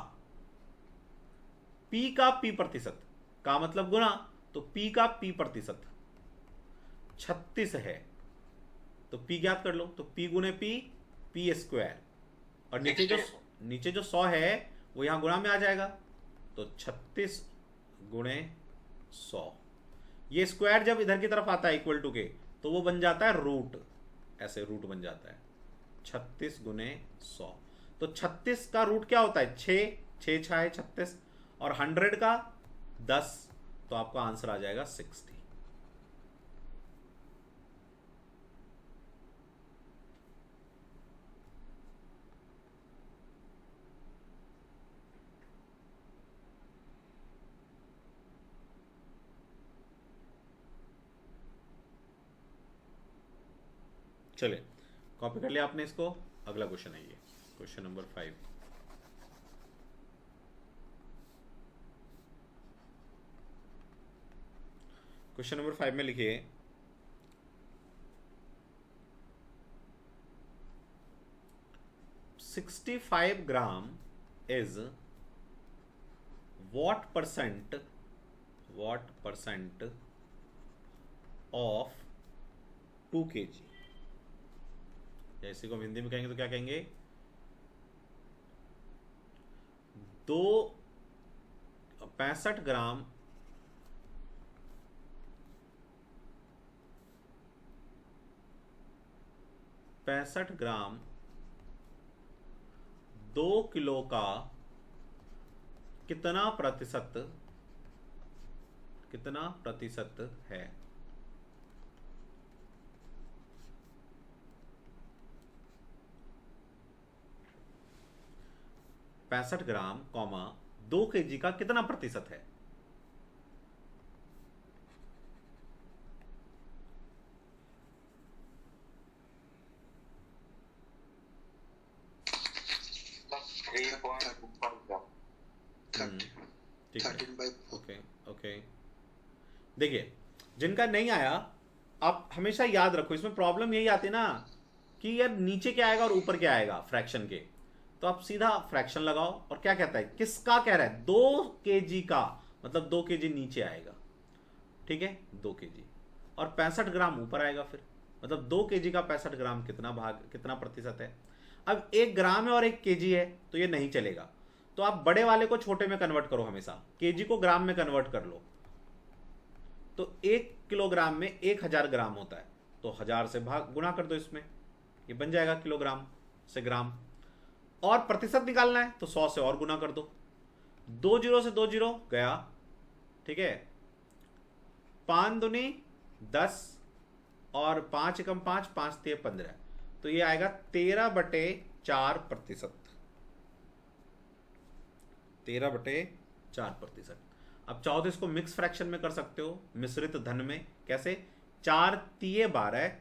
P% का मतलब गुना, तो P का P% 36 है तो P ज्ञात कर लो। तो P गुने P स्क्वायर, और नीचे जो 100 है वो यहां गुणा में आ जाएगा, तो 36 गुणे 100। ये स्क्वायर जब इधर की तरफ आता है इक्वल टू के, तो वो बन जाता है रूट, ऐसे रूट बन जाता है 36 गुने 100। तो 36 का रूट क्या होता है? 6 6 है 36, और 100 का 10, तो आपका आंसर आ जाएगा 60। चलिए कॉपी कर लिया आपने इसको। अगला क्वेश्चन है ये, क्वेश्चन नंबर 5। क्वेश्चन नंबर 5 में लिखिए, $65 gram is what percent of 2 kg। या इसी को हम हिंदी में कहेंगे तो क्या कहेंगे? 65 ग्राम 2 किलो का कितना प्रतिशत है? 65 ग्राम, 2 kg का कितना प्रतिशत है? ठीक है, 13/4। ओके। देखिए जिनका नहीं आया, आप हमेशा याद रखो, इसमें प्रॉब्लम यही आती है ना कि यार नीचे क्या आएगा और ऊपर क्या आएगा फ्रैक्शन के। तो आप सीधा फ्रैक्शन लगाओ, और क्या कहता है, किसका कह रहा है? 2 kg का, मतलब 2 kg नीचे आएगा, ठीक है, 2 kg, और 65 ग्राम ऊपर आएगा फिर। मतलब 2 केजी का 65 ग्राम कितना प्रतिशत है। अब 1 ग्राम है और 1 केजी है तो ये नहीं चलेगा, तो आप बड़े वाले को छोटे में कन्वर्ट करो, हमेशा केजी को ग्राम में कन्वर्ट कर लो। तो 1 किलोग्राम में 1000 ग्राम होता है, तो 1000 से भाग गुणा कर दो इसमें, ये बन जाएगा किलोग्राम से ग्राम। और प्रतिशत निकालना है तो 100 से और गुना कर दो, 2 जीरो से 2 जीरो गया, ठीक है, 5 दूनी 10 और 5 एकम 5, 5 तिये 15, तो ये आएगा 13/4%। 13/4%। अब चाहो तो इसको मिक्स फ्रैक्शन में कर सकते हो, मिश्रित धन में। कैसे? 4 तिये 12,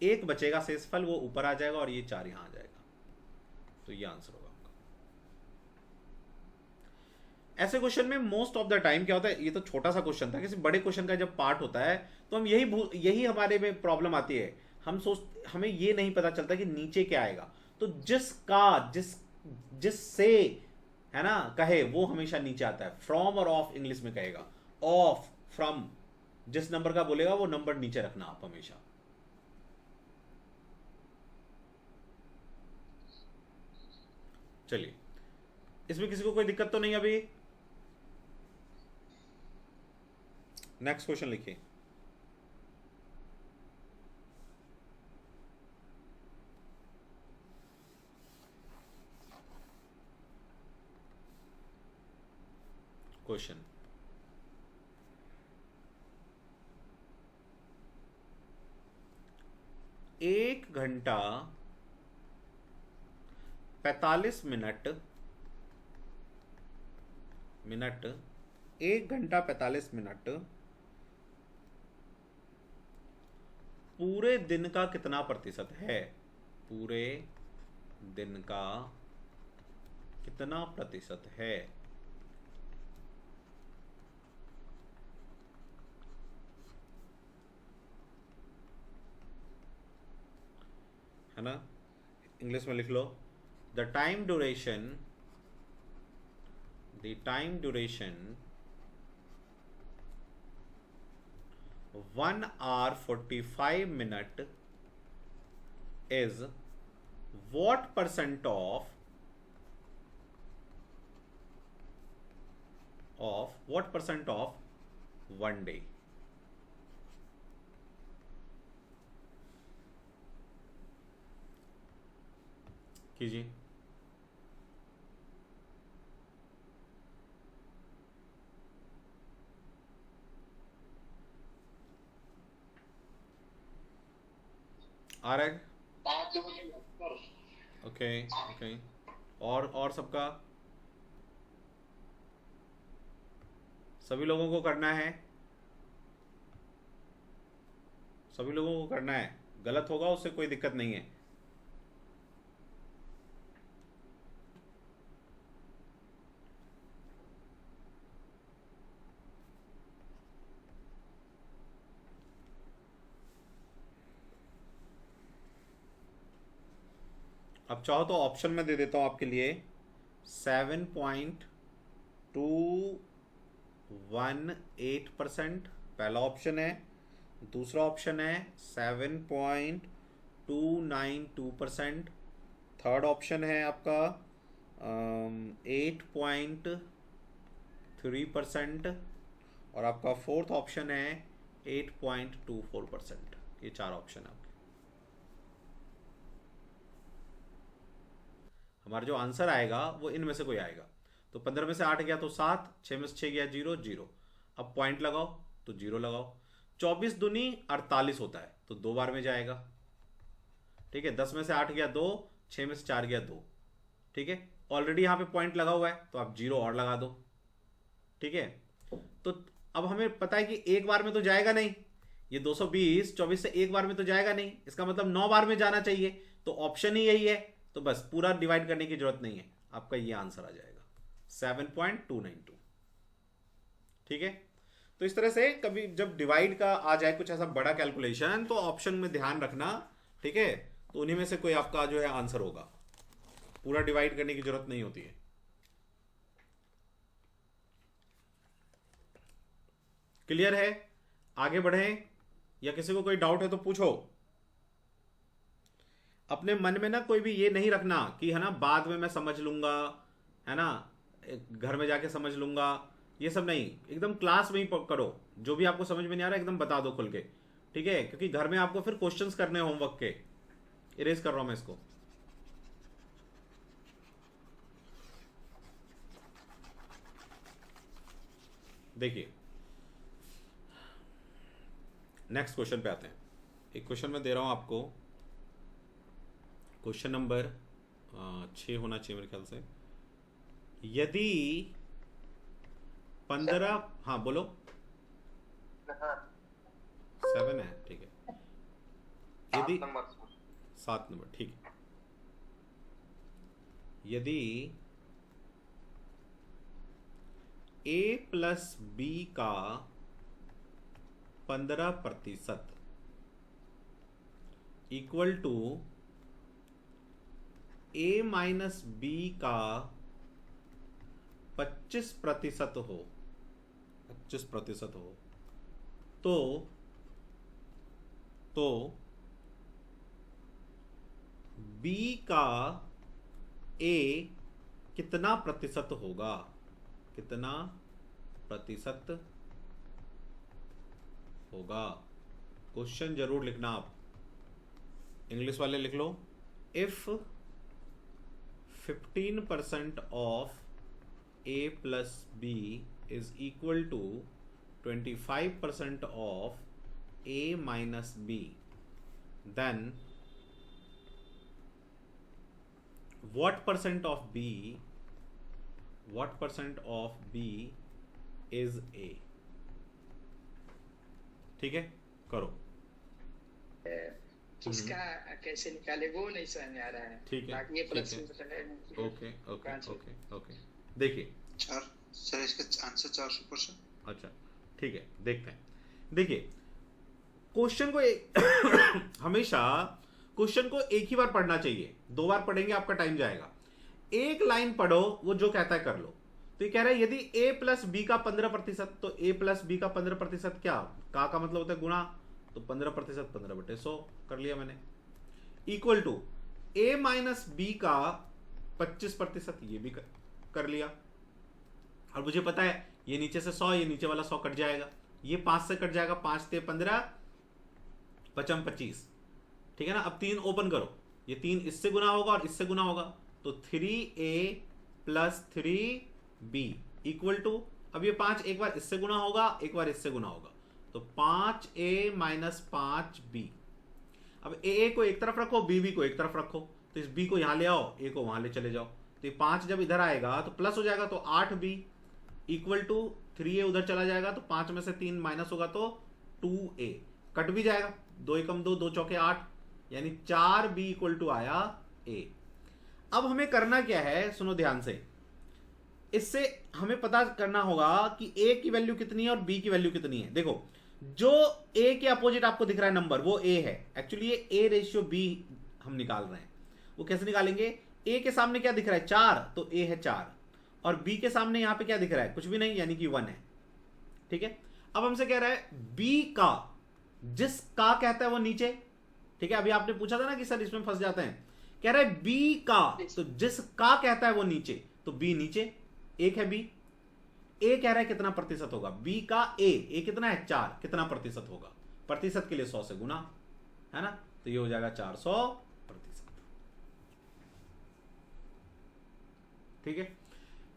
1 बचेगा शेषफल, वो ऊपर आ जाएगा और ये 4 यहां आ जाएगा, तो ये आंसर होगा आपका। ऐसे क्वेश्चन में मोस्ट ऑफ द टाइम क्या होता है, ये तो छोटा सा क्वेश्चन था, किसी बड़े क्वेश्चन का जब पार्ट होता है तो हम यही हमारे में प्रॉब्लम आती है, हमें ये नहीं पता चलता कि नीचे क्या आएगा। तो जिससे है ना कहे वो हमेशा नीचे आता है। फ्रॉम और ऑफ इंग्लिश में कहेगा, ऑफ फ्रॉम, जिस नंबर का बोलेगा वो नंबर नीचे रखना आप हमेशा। चलिए, इसमें किसी को कोई दिक्कत तो नहीं अभी? नेक्स्ट क्वेश्चन लिखिए। क्वेश्चन, एक घंटा 45 मिनट 1 घंटा 45 मिनट पूरे दिन का कितना प्रतिशत है? पूरे दिन का कितना प्रतिशत है? है ना, इंग्लिश में लिख लो, the time duration 1 hour 45 minute is what percent of what percent of 1 day? कीजिए। आ रहा है? 5 बजे ऊपर। ओके ओके, और सबका, सभी लोगों को करना है, सभी लोगों को करना है। गलत होगा उससे कोई दिक्कत नहीं है। अब चाहो तो ऑप्शन में दे देता हूं आपके लिए, 7.218% पहला ऑप्शन है। दूसरा ऑप्शन है 7.292%। थर्ड ऑप्शन है आपका 8.3%। और आपका फोर्थ ऑप्शन है 8.24%। ये 4 ऑप्शन है आपके। हमारा जो आंसर आएगा वो इनमें से कोई आएगा। तो 15 में से 8 गया तो 7, 6 में से 6 गया 0 0। अब पॉइंट लगाओ तो 0 लगाओ। 24 दूनी 48 होता है तो 2 बार में जाएगा, ठीक है। 10 में से 8 गया 2, 6 में से 4 गया 2, ठीक है। ऑलरेडी यहां पे पॉइंट लगा हुआ है तो आप 0 और लगा दो, ठीक है। तो अब हमें पता है कि एक बार में तो जाएगा नहीं, ये 220 24 से एक बार में तो जाएगा नहीं, इसका मतलब 9 बार में जाना चाहिए। तो ऑप्शन ही यही है, तो बस पूरा डिवाइड करने की जरूरत नहीं है, आपका ये आंसर आ जाएगा 7.292, ठीक है। तो इस तरह से कभी जब डिवाइड का आ जाए कुछ ऐसा बड़ा कैलकुलेशन तो ऑप्शन में ध्यान रखना, ठीक है। तो उन्हीं में से कोई आपका जो है आंसर होगा, पूरा डिवाइड करने की जरूरत नहीं होती है। क्लियर है? आगे बढ़ें या किसी को कोई डाउट है तो पूछो। अपने मन में ना कोई भी ये नहीं रखना कि है ना बाद में मैं समझ लूंगा, है ना, घर में जाके समझ लूंगा, ये सब नहीं। एकदम क्लास में ही करो, जो भी आपको समझ में नहीं आ रहा एकदम बता दो खुल के, ठीक है, क्योंकि घर में आपको फिर क्वेश्चंस करने हैं होमवर्क के। इरेज कर रहा हूं मैं इसको। देखिए नेक्स्ट क्वेश्चन पे आते हैं। एक क्वेश्चन मैं दे रहा हूं आपको, क्वेश्चन नंबर 6 होना चाहिए मेरे ख्याल से। यदि 15, हाँ बोलो, 7 है, ठीक है। यदि 7 नंबर, ठीक है। यदि a प्लस बी का 15% equal to a minus b का 25% हो, 25% हो, तो b का a कितना प्रतिशत होगा? कितना प्रतिशत होगा? क्वेश्चन जरूर लिखना आप, इंग्लिश वाले लिख लो। If 15% of a plus b is equal to 25% of a minus b, then what percent of b is a? ठीक है, करो। किसका कैसे निकाले वो नहीं समझ में आ रहा है। ठीक है, बाकी ये plus okay okay okay okay. देखिए सर इसका आंसर 400%। अच्छा ठीक है, देखते हैं। देखिए क्वेश्चन को हमेशा क्वेश्चन को एक ही बार पढ़ना चाहिए, 2 बार पढ़ेंगे आपका टाइम जाएगा। एक लाइन पढ़ो, वो जो कहता है कर लो। तो ये कह रहा है यदि a प्लस बी का 15%, तो a प्लस बी का 15% क्या का मतलब होता है गुणा, तो 15% 15/100 कर लिया मैंने, equal to a minus b का 25%, ये भी कर लिया। और मुझे पता है ये नीचे से 100, ये नीचे वाला 100 कट जाएगा, ये 5 से कट जाएगा, 5 ते 15, 5 25, ठीक है ना। अब 3 ओपन करो, ये 3 इससे गुना होगा और इससे गुना होगा, तो 3a plus 3b equal to, अब ये 5 एक बार इससे गुना होगा, एक बार इससे गुना होगा, तो 5a माइनस 5b। अब a को एक तरफ रखो, b को एक तरफ रखो, तो इस b को यहां ले आओ, a को वहां ले चले जाओ, तो ये 5 जब इधर आएगा तो प्लस हो जाएगा, तो 8b इक्वल टू 3a उधर चला जाएगा, तो 5 में से 3 माइनस होगा तो 2a, कट भी जाएगा, 2 एकम 2, 2 चौके 8, यानी 4b इक्वल टू आया a। अब हमें करना क्या है, सुनो ध्यान से, इससे हमें पता करना होगा कि a की वैल्यू कितनी है और b की वैल्यू कितनी है। देखो जो a के अपोजिट आपको दिख रहा है नंबर, वो a है। एक्चुअली ये a रेशियो b हम निकाल रहे हैं। वो कैसे निकालेंगे, a के सामने क्या दिख रहा है 4, तो a है 4, और b के सामने यहां पे क्या दिख रहा है, कुछ भी नहीं, यानी कि 1 है, ठीक है। अब हमसे कह रहा है b का, जिस का कहता है वो नीचे, ठीक है। अभी आपने पूछा था ना कि सर इसमें फंस जाते हैं, कह रहा है b का, तो जिस का कहता है वो नीचे, तो b नीचे, एक है b, a कह रहा है कितना प्रतिशत होगा, b का a कितना है 4, कितना प्रतिशत होगा, प्रतिशत के लिए 100 से गुना, है ना, तो ये हो जाएगा 400%, ठीक है।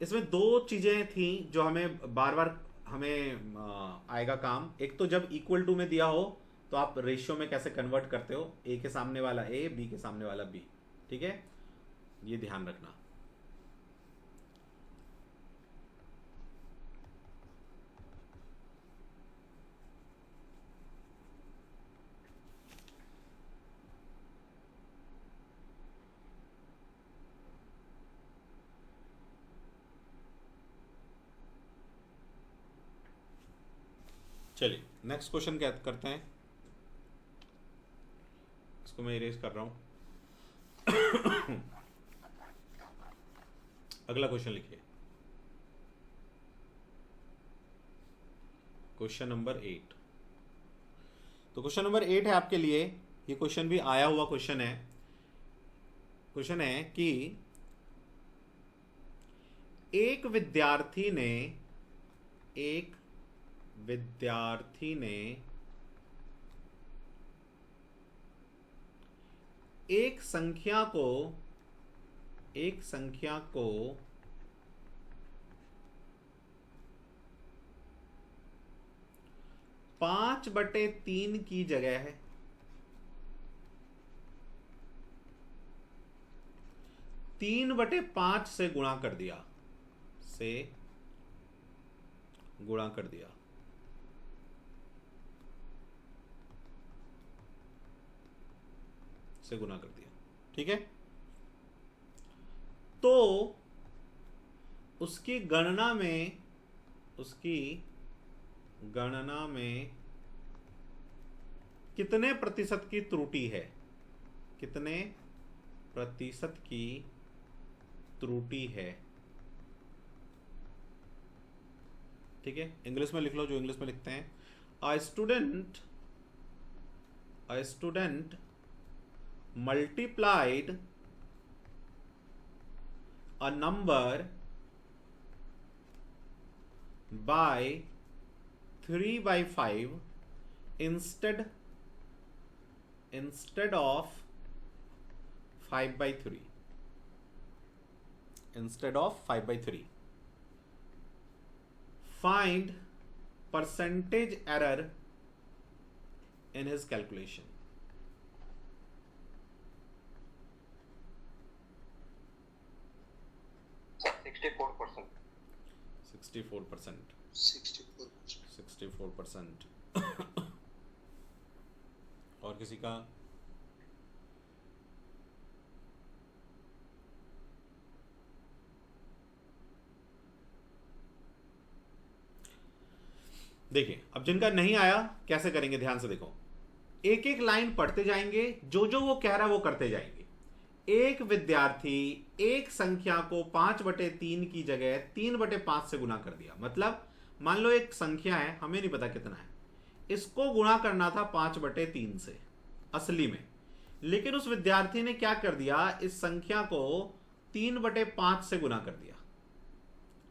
इसमें 2 चीजें थी जो हमें बार बार हमें आएगा काम। एक तो जब इक्वल टू में दिया हो तो आप रेशियो में कैसे कन्वर्ट करते हो, a के सामने वाला a, b के सामने वाला b, ठीक है, ये ध्यान रखना। चलिए नेक्स्ट क्वेश्चन क्या करते हैं, इसको मैं इरेज कर रहा हूं। अगला क्वेश्चन लिखिए, क्वेश्चन नंबर 8। तो क्वेश्चन नंबर 8 है आपके लिए, ये क्वेश्चन भी आया हुआ क्वेश्चन है क्वेश्चन है कि एक विद्यार्थी ने एक संख्या को 5/3 की जगह 3/5 से गुणा कर दिया ठीक है। तो उसकी गणना में कितने प्रतिशत की त्रुटि है, ठीक है। इंग्लिश में लिख लो जो इंग्लिश में लिखते हैं। A student multiplied a number by 3/5 instead of 5/3. Find percentage error in his calculation. 64%। और किसी का? देखिए, अब जिनका नहीं आया कैसे करेंगे, ध्यान से देखो। एक एक लाइन पढ़ते जाएंगे, जो जो वो कह रहा है वो करते जाएंगे। एक विद्यार्थी एक संख्या को 5/3 की जगह 3/5 से गुणा कर दिया। मतलब मान लो एक संख्या है, हमें नहीं पता कितना है, इसको गुणा करना था 5/3 से असली में, लेकिन उस विद्यार्थी ने क्या कर दिया, इस संख्या को 3/5 से गुणा कर दिया।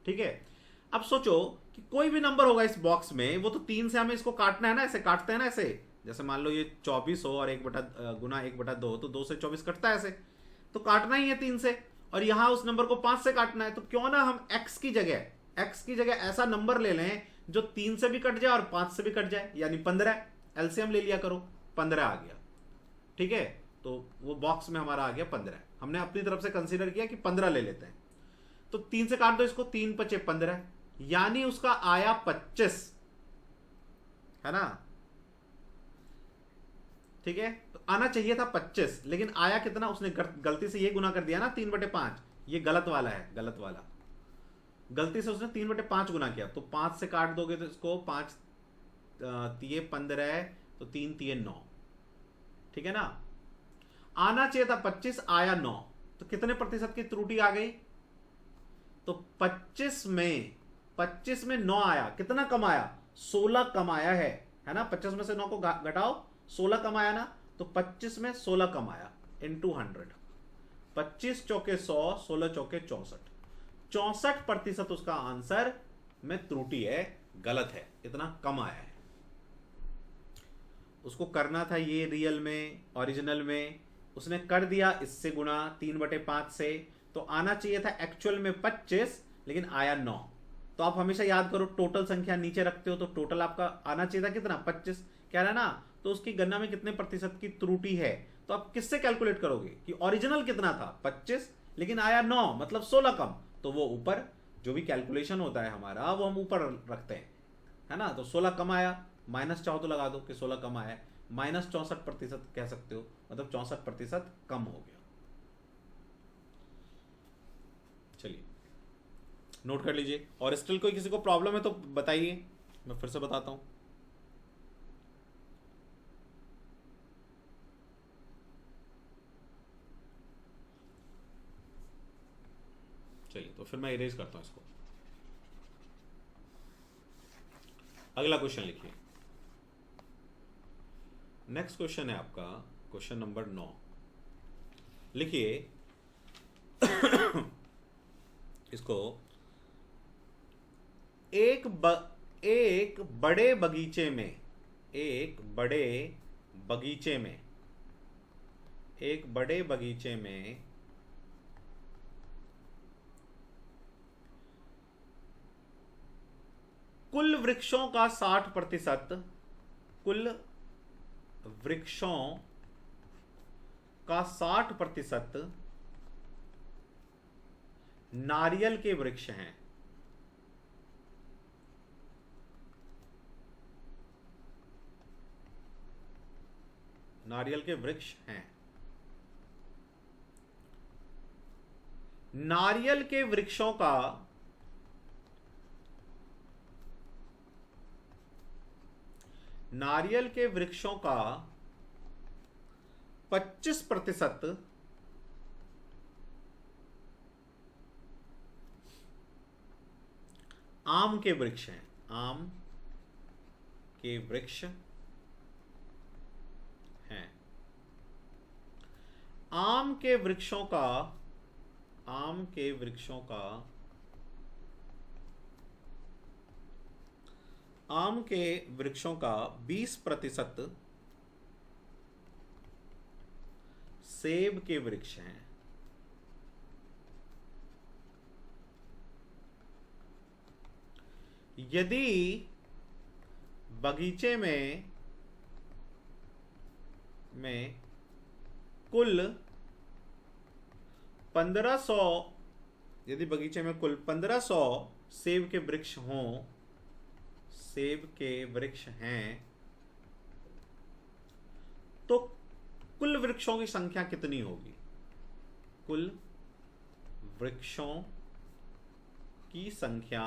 ठीक है। अब सोचो कि कोई भी नंबर होगा इस बॉक्स में, वो तो 3 से हमें इसको काटना है ना, ऐसे काटते हैं ना, ऐसे जैसे मान लो ये 24 हो और 1/2 तो 2 से 24 कटता है, ऐसे तो काटना ही है 3 से, और यहां उस नंबर को 5 से काटना है। तो क्यों ना हम x की जगह ऐसा नंबर ले लें जो 3 से भी कट जाए और 5 से भी कट जाए, यानी 15। एलसीएम ले लिया करो, 15 आ गया। ठीक है, तो वो बॉक्स में हमारा आ गया 15। हमने अपनी तरफ से कंसीडर किया कि 15 ले लेते हैं, तो 3 से काट दो इसको, 3×5 = 15, यानी उसका आया 25, है ना। ठीक है, तो आना चाहिए था 25, लेकिन आया कितना, उसने गलती से ये गुना कर दिया ना 3/5, ये गलत वाला है, गलत वाला, गलती से उसने 3/5 गुना किया। तो 5 से काट दोगे तो इसको 5 तिये 15, तो 3 तिये 9, ठीक है ना। आना चाहिए था 25, आया 9, तो कितने प्रतिशत की त्रुटि आ गई, तो 25 में 9 आया। कितना कम आया, 16 कम आया है ना। 25 में से 9 को घटाओ, 16 कम आया ना, तो 25 में 16 कम आया, इंटू 100, 25 चौके 100, 16 चौके 64, 64% उसका आंसर में त्रुटि है, गलत है, इतना कम आया है। उसको करना था ये रियल में, ओरिजिनल में, उसने कर दिया इससे गुणा 3/5 से, तो आना चाहिए था एक्चुअल में 25, लेकिन आया 9। तो आप हमेशा याद करो, टोटल संख्या नीचे रखते हो तो टोटल आपका आना चाहिए था कितना, 25 कह रहा है ना। तो उसकी गणना में कितने प्रतिशत की त्रुटि है, तो आप किससे कैलकुलेट करोगे कि ओरिजिनल कितना था 25, लेकिन आया 9, मतलब 16 कम, तो वो ऊपर जो भी कैलकुलेशन होता है हमारा वो हम ऊपर रखते हैं, है ना। तो 16 कम आया, माइनस चाहो तो लगा दो कि 16 कम आया, -64% कह सकते हो, मतलब 64% कम हो गया। चलिए नोट कर लीजिए। और स्टिल कोई किसी को प्रॉब्लम है तो बताइए, मैं फिर से बताता हूं। चलिए तो फिर मैं इरेज करता हूं इसको। अगला क्वेश्चन लिखिए। नेक्स्ट क्वेश्चन है आपका क्वेश्चन नंबर 9। लिखिए, इसको एक बड़े बगीचे में, एक बड़े बगीचे में, एक बड़े बगीचे में कुल वृक्षों का 60%, कुल वृक्षों का 60% नारियल के वृक्ष हैं। नारियल के वृक्ष हैं। नारियल के वृक्षों का नारियल के वृक्षों का 25% आम के वृक्ष हैं। आम के वृक्ष हैं। आम के वृक्षों का 20% सेब के वृक्ष हैं। यदि बगीचे में कुल 1500 यदि बगीचे में कुल 1500 सेब के वृक्ष हों, सेब के वृक्ष हैं, तो कुल वृक्षों की संख्या कितनी होगी? कुल वृक्षों की संख्या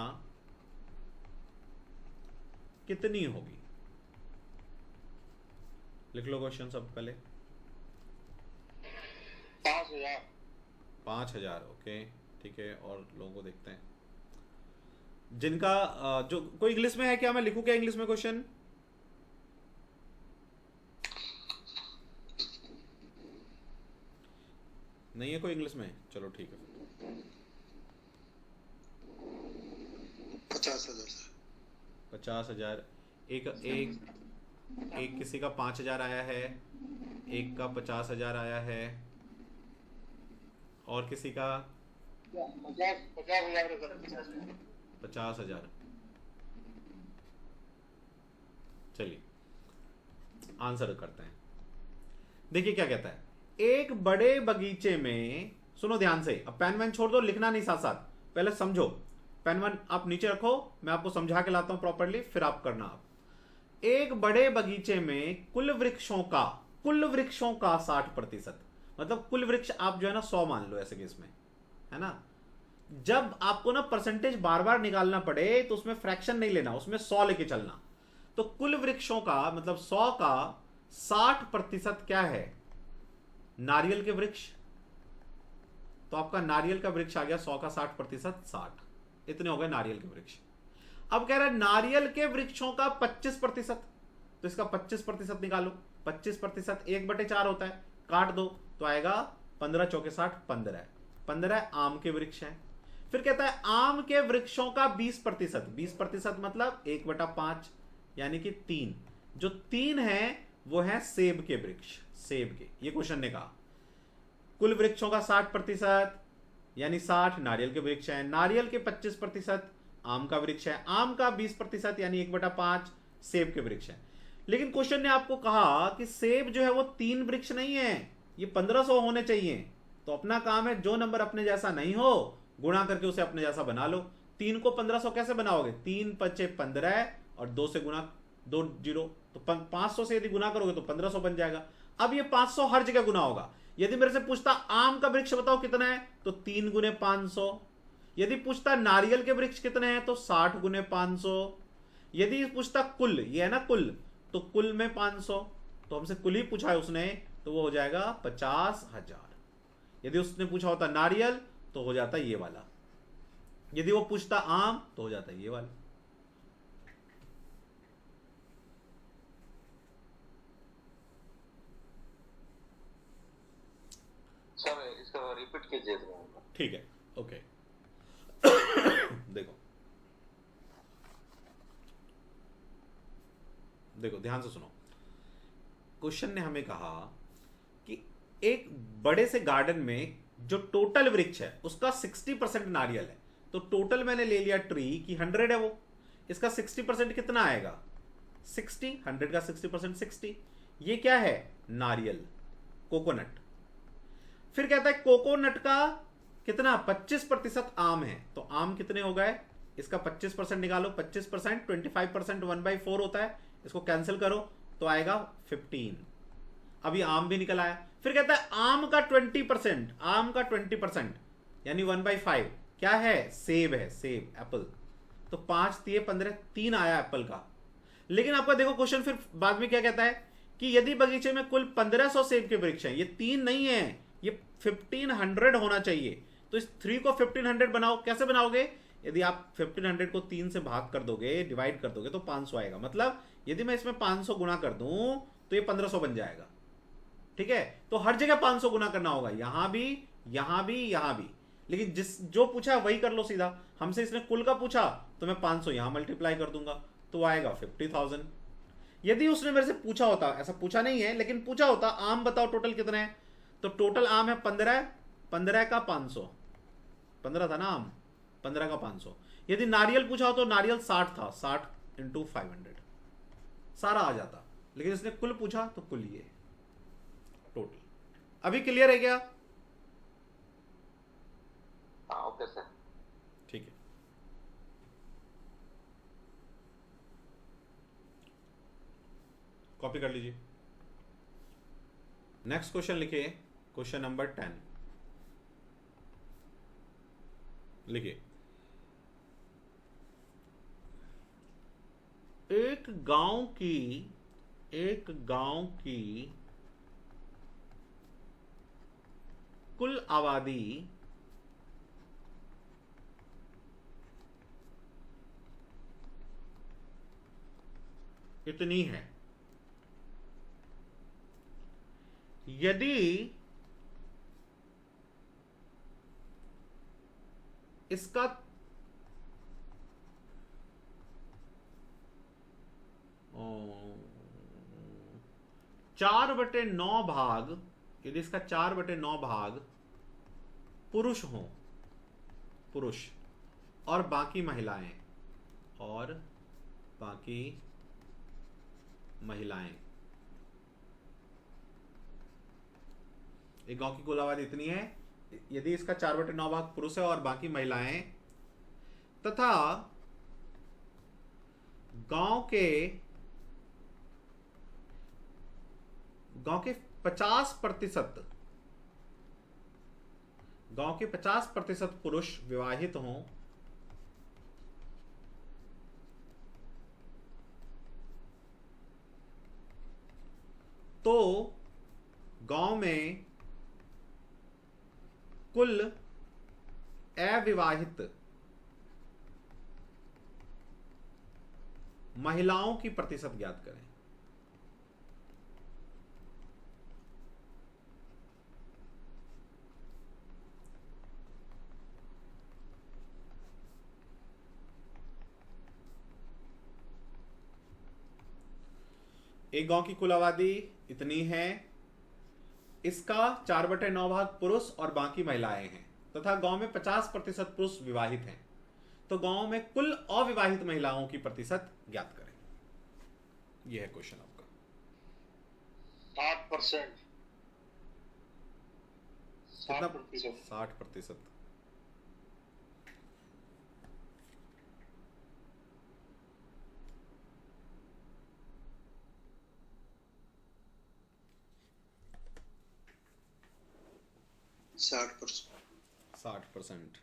कितनी होगी? लिख लो क्वेश्चन सब पहले। 5000। 5000, ओके ठीक है। और लोगों को देखते हैं जिनका जो कोई इंग्लिश में है क्या? मैं लिखूं क्या इंग्लिश में क्वेश्चन? नहीं है कोई इंग्लिश में? चलो ठीक है। 50,000 सर। 50,000। एक किसी का 5,000 आया है, एक का 50,000 आया है, और किसी का 50,000। चलिए आंसर करते हैं। देखिए क्या कहता है। एक बड़े बगीचे में, सुनो ध्यान से, अब पेन वैन छोड़ दो, लिखना नहीं साथ साथ, पहले समझो। पेन वन आप नीचे रखो, मैं आपको समझा के लाता हूं प्रॉपरली, फिर आप करना। आप एक बड़े बगीचे में कुल वृक्षों का 60%, मतलब कुल वृक्ष आप जो है ना 100 मान लो ऐसे केस में, है ना। जब आपको ना परसेंटेज बार बार निकालना पड़े तो उसमें फ्रैक्शन नहीं लेना, उसमें 100 लेके चलना। तो कुल वृक्षों का मतलब 100 का 60% क्या है? नारियल के वृक्ष। तो आपका नारियल का वृक्ष आ गया 100 का 60%, 60। इतने हो गए नारियल के वृक्ष। अब कह रहा है नारियल के वृक्षों का 25%, तो इसका 25% निकालो। 25% 1/4 होता है, काट दो तो आएगा 15 चौके 60, 15। 15 आम के वृक्ष हैं। फिर कहता है आम के वृक्षों का 20%, 20% मतलब 1/5 यानी कि 3। जो 3 है वो है सेब के वृक्ष, सेब के। ये क्वेश्चन ने कहा कुल वृक्षों का 60% यानी 60 नारियल के वृक्ष हैं, नारियल के 25% आम का वृक्ष है, आम का 20% यानी 1/5 सेब के वृक्ष हैं। लेकिन क्वेश्चन ने आपको कहा कि सेब जो है वो 3 वृक्ष नहीं है, ये 1500 होने चाहिए। तो अपना काम है जो नंबर अपने जैसा नहीं हो गुणा करके उसे अपने जैसा बना लो। 3 को 1500 कैसे बनाओगे? 3 5 15 और 2 से गुणा 2 0, तो 500 से यदि गुना करोगे तो 1500 बन जाएगा। अब ये 500 हर जगह गुना होगा। यदि मेरे से पूछता आम का वृक्ष बताओ कितना है, तो 3 गुने 500। यदि पूछता नारियल के वृक्ष कितने हैं, तो 60 गुने 500। यदि पूछता कुल, ये है ना कुल, तो कुल में 500, तो हमसे कुल ही पूछा है उसने, तो वो हो जाएगा 50,000। यदि उसने पूछा होता नारियल तो हो जाता ये वाला, यदि वो पूछता आम तो हो जाता ये वाला। सर इसका रिपीट कीजिए। ठीक है, ओके। देखो देखो ध्यान से सुनो। क्वेश्चन ने हमें कहा कि एक बड़े से गार्डन में जो टोटल वृक्ष है उसका 60% नारियल है। तो टोटल मैंने ले लिया ट्री की 100 है वो, इसका 60% कितना आएगा? 60। 100 का 60% 60। ये क्या है? नारियल, कोकोनट। फिर कहता है कोकोनट का कितना? 25% आम है। तो आम कितने हो गए? इसका 25% निकालो। 25% 25% 1/4 होता है, इसको कैंसिल करो तो आएगा 15। अभी आम भी निकल आया। फिर कहता है आम का 20%, आम का 20% यानी 1/5 क्या है? सेब है, सेब, एप्पल। तो 5 3 15, 3 आया एप्पल का। लेकिन आपका देखो क्वेश्चन फिर बाद में क्या कहता है कि यदि बगीचे में कुल 1500 सेब के वृक्ष हैं, ये 3 नहीं है, ये 1500 होना चाहिए। तो इस 3 को 1500 बनाओ। कैसे बनाओगे? यदि आप 1500 को 3 से भाग कर दोगे, डिवाइड कर दोगे तो 500 आएगा। मतलब यदि मैं इसमें 500 गुना कर दूं तो ये 1500 बन जाएगा। ठीक है, तो हर जगह 500 गुना करना होगा, यहां भी, यहां भी, यहां भी। लेकिन जिस जो पूछा वही कर लो सीधा। हमसे इसने कुल का पूछा तो मैं 500 यहां मल्टीप्लाई कर दूंगा तो आएगा 50,000। यदि उसने मेरे से पूछा होता, ऐसा पूछा नहीं है लेकिन पूछा होता आम बताओ टोटल कितने हैं, तो टोटल आम है 15, 15 का 500, 15 था ना आम, 15 का 500। यदि नारियल पूछा हो तो नारियल 60 था, 60 × 500 सारा आ जाता। लेकिन इसने कुल पूछा तो कुल ये टोटल। अभी क्लियर है क्या? हाँ ओके सर। ठीक है, कॉपी कर लीजिए। नेक्स्ट क्वेश्चन लिखिए, क्वेश्चन नंबर 10 लिखिए। एक गांव की कुल आबादी इतनी है। यदि इसका 4/9 भाग, यदि इसका 4/9 भाग पुरुष हो, पुरुष, और बाकी महिलाएं, और बाकी महिलाएं, एक गांव की कुल आबादी इतनी है, यदि इसका 4/9 भाग पुरुष है और बाकी महिलाएं, तथा गांव के 50%, गांव के 50% पुरुष विवाहित हों, तो गांव में कुल अविवाहित महिलाओं की प्रतिशत ज्ञात करें। एक गांव की कुल आबादी इतनी है, इसका 4/9 भाग पुरुष और बाकी महिलाएं हैं, तथा गांव में 50% पुरुष विवाहित हैं, तो गांव में कुल अविवाहित महिलाओं की प्रतिशत ज्ञात करें। यह है क्वेश्चन आपका। 60%। कितना? 60%। 60%। साठ परसेंट 60%।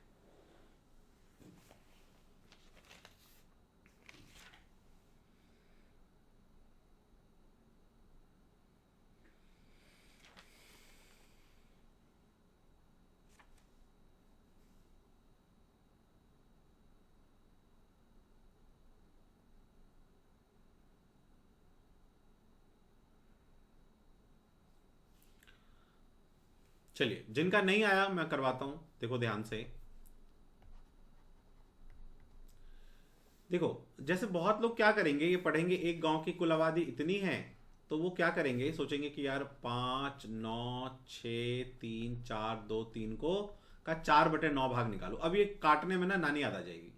चलिए, जिनका नहीं आया मैं करवाता हूं। देखो ध्यान से, देखो जैसे बहुत लोग क्या करेंगे, ये पढ़ेंगे एक गांव की कुल आबादी इतनी है, तो वो क्या करेंगे, सोचेंगे कि यार 5, 9, 6, 3, 4, 2, 3 को का 4/9 भाग निकालो। अब ये काटने में ना नानी याद आ जाएगी।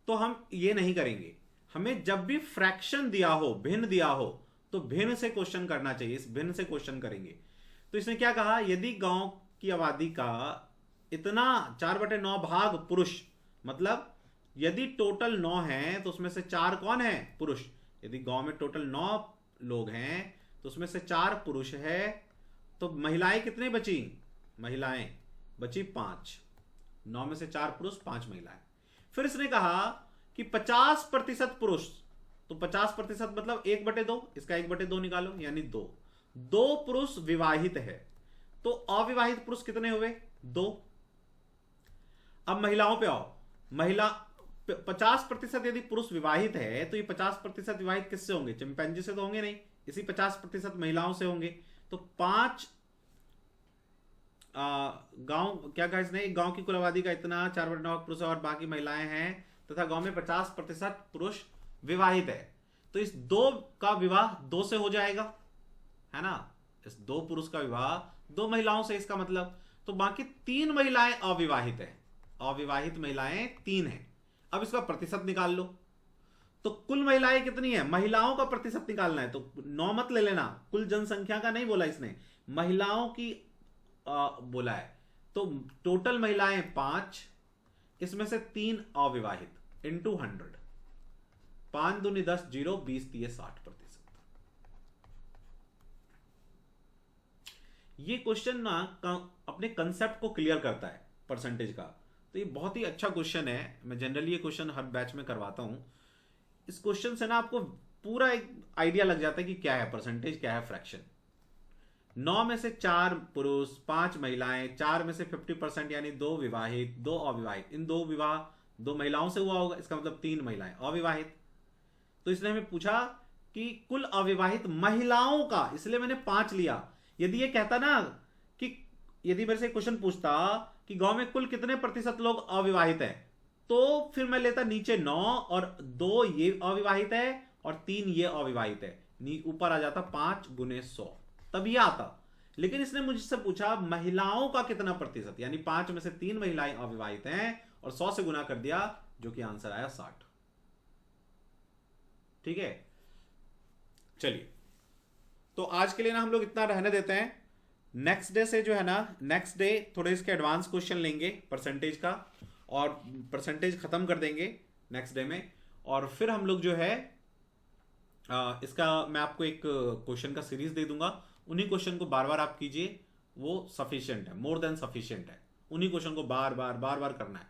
तो हम ये नहीं करेंगे। हमें जब भी फ्रैक्शन दिया हो, भिन्न दिया हो, तो भिन्न से क्वेश्चन करना चाहिए। इस भिन्न से क्वेश्चन करेंगे। तो इसने क्या कहा, यदि गांव की आबादी का इतना 4/9 भाग पुरुष, मतलब यदि टोटल 9 है तो उसमें से 4 कौन है, पुरुष। यदि गांव में टोटल 9 लोग हैं तो उसमें से 4 पुरुष है, तो महिलाएं कितनी बची, महिलाएं बची 5। 9 में से 4 पुरुष, 5 महिलाएं। फिर इसने कहा कि 50% पुरुष, तो 50% मतलब 1/2, इसका 1/2 निकालो, यानी 2 पुरुष विवाहित है, तो अविवाहित पुरुष कितने हुए, 2। अब महिलाओं पे आओ। महिला 50% यदि पुरुष विवाहित है तो ये 50% विवाहित किससे होंगे, चिंपैंजी से तो होंगे नहीं, इसी 50% महिलाओं से होंगे। तो 5 गांव क्या कहा इसने, एक गांव की कुल आबादी का इतना 4/9 पुरुष और बाकी महिलाएं हैं, तथा गांव में 50% पुरुष विवाहित है। तो इस 2 का विवाह 2 से हो जाएगा, है ना। इस 2 पुरुष का विवाह 2 महिलाओं से, इसका मतलब तो बाकी 3 महिलाएं अविवाहित है। अविवाहित महिलाएं 3 हैं। अब इसका प्रतिशत निकाल लो। तो कुल महिलाएं कितनी है, महिलाओं का प्रतिशत निकालना है। तो 9 मत ले लेना, कुल जनसंख्या का नहीं बोला इसने, महिलाओं की बोला है। तो टोटल महिलाएं 5, इसमें से 3 अविवाहित, इंटू 100। 5 दूनी 10, 0, 20 3 60%। ये क्वेश्चन ना अपने कंसेप्ट को क्लियर करता है परसेंटेज का। तो ये बहुत ही अच्छा क्वेश्चन है। मैं जनरली ये क्वेश्चन हर बैच में करवाता हूं। इस क्वेश्चन से ना आपको पूरा एक आइडिया लग जाता है कि क्या है परसेंटेज, क्या है फ्रैक्शन। 9 में से 4 पुरुष, 5 महिलाएं, 4 में से 50% यानी 2 विवाहित, 2 अविवाहित। इन 2 विवाह 2 महिलाओं से हुआ होगा, इसका मतलब 3 महिलाएं अविवाहित। तो इसने हमें पूछा कि कुल अविवाहित महिलाओं का, इसलिए मैंने 5 लिया। यदि ये कहता ना कि यदि मेरे से क्वेश्चन पूछता कि गांव में कुल कितने प्रतिशत लोग अविवाहित हैं, तो फिर मैं लेता नीचे 9 और 2 ये अविवाहित है और 3 ये अविवाहित है, ऊपर आ जाता 5 गुने 100, तब ये आता। लेकिन इसने मुझसे पूछा महिलाओं का कितना प्रतिशत, यानी 5 में से 3 महिलाएं अविवाहित हैं और 100 से गुना कर दिया, जो कि आंसर आया 60। ठीक है, चलिए तो आज के लिए ना हम लोग इतना रहने देते हैं। नेक्स्ट डे से जो है ना, नेक्स्ट डे थोड़े इसके एडवांस क्वेश्चन लेंगे परसेंटेज का, और परसेंटेज खत्म कर देंगे नेक्स्ट डे में। और फिर हम लोग जो है इसका मैं आपको एक क्वेश्चन का सीरीज दे दूंगा। उन्हीं क्वेश्चन को बार बार आप कीजिए, वो सफिशिएंट है, मोर देन सफिशिएंट है। उन्हीं क्वेश्चन को बार बार करना है।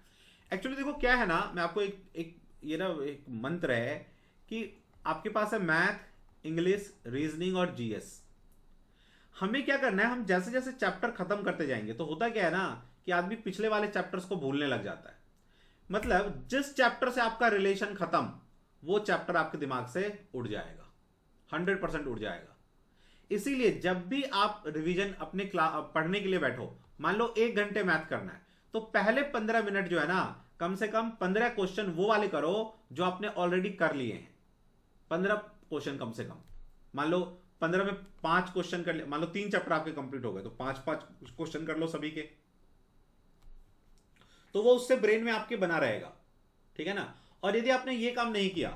एक्चुअली देखो क्या है ना, मैं आपको एक मंत्र है कि आपके पास है मैथ, इंग्लिश, रीजनिंग और जीएस। हमें क्या करना है, हम जैसे जैसे चैप्टर खत्म करते जाएंगे तो होता क्या है ना कि आदमी पिछले वाले चैप्टर्स को भूलने लग जाता है। मतलब जिस चैप्टर से आपका रिलेशन खत्म, वो चैप्टर आपके दिमाग से उड़ जाएगा, 100% उड़ जाएगा। इसीलिए जब भी आप रिवीजन अपने पढ़ने के लिए बैठो, मान लो 1 घंटे मैथ करना है, तो पहले 15 मिनट जो है ना, कम से कम 15 क्वेश्चन वो वाले करो जो आपने ऑलरेडी कर लिए हैं। 15 क्वेश्चन कम से कम, मान लो 15 में 5 क्वेश्चन कर ले, मान लो 3 चैप्टर आपके कंप्लीट हो गए, तो 5 क्वेश्चन कर लो सभी के, तो वो उससे ब्रेन में आपके बना रहेगा। ठीक है ना। और यदि आपने ये काम नहीं किया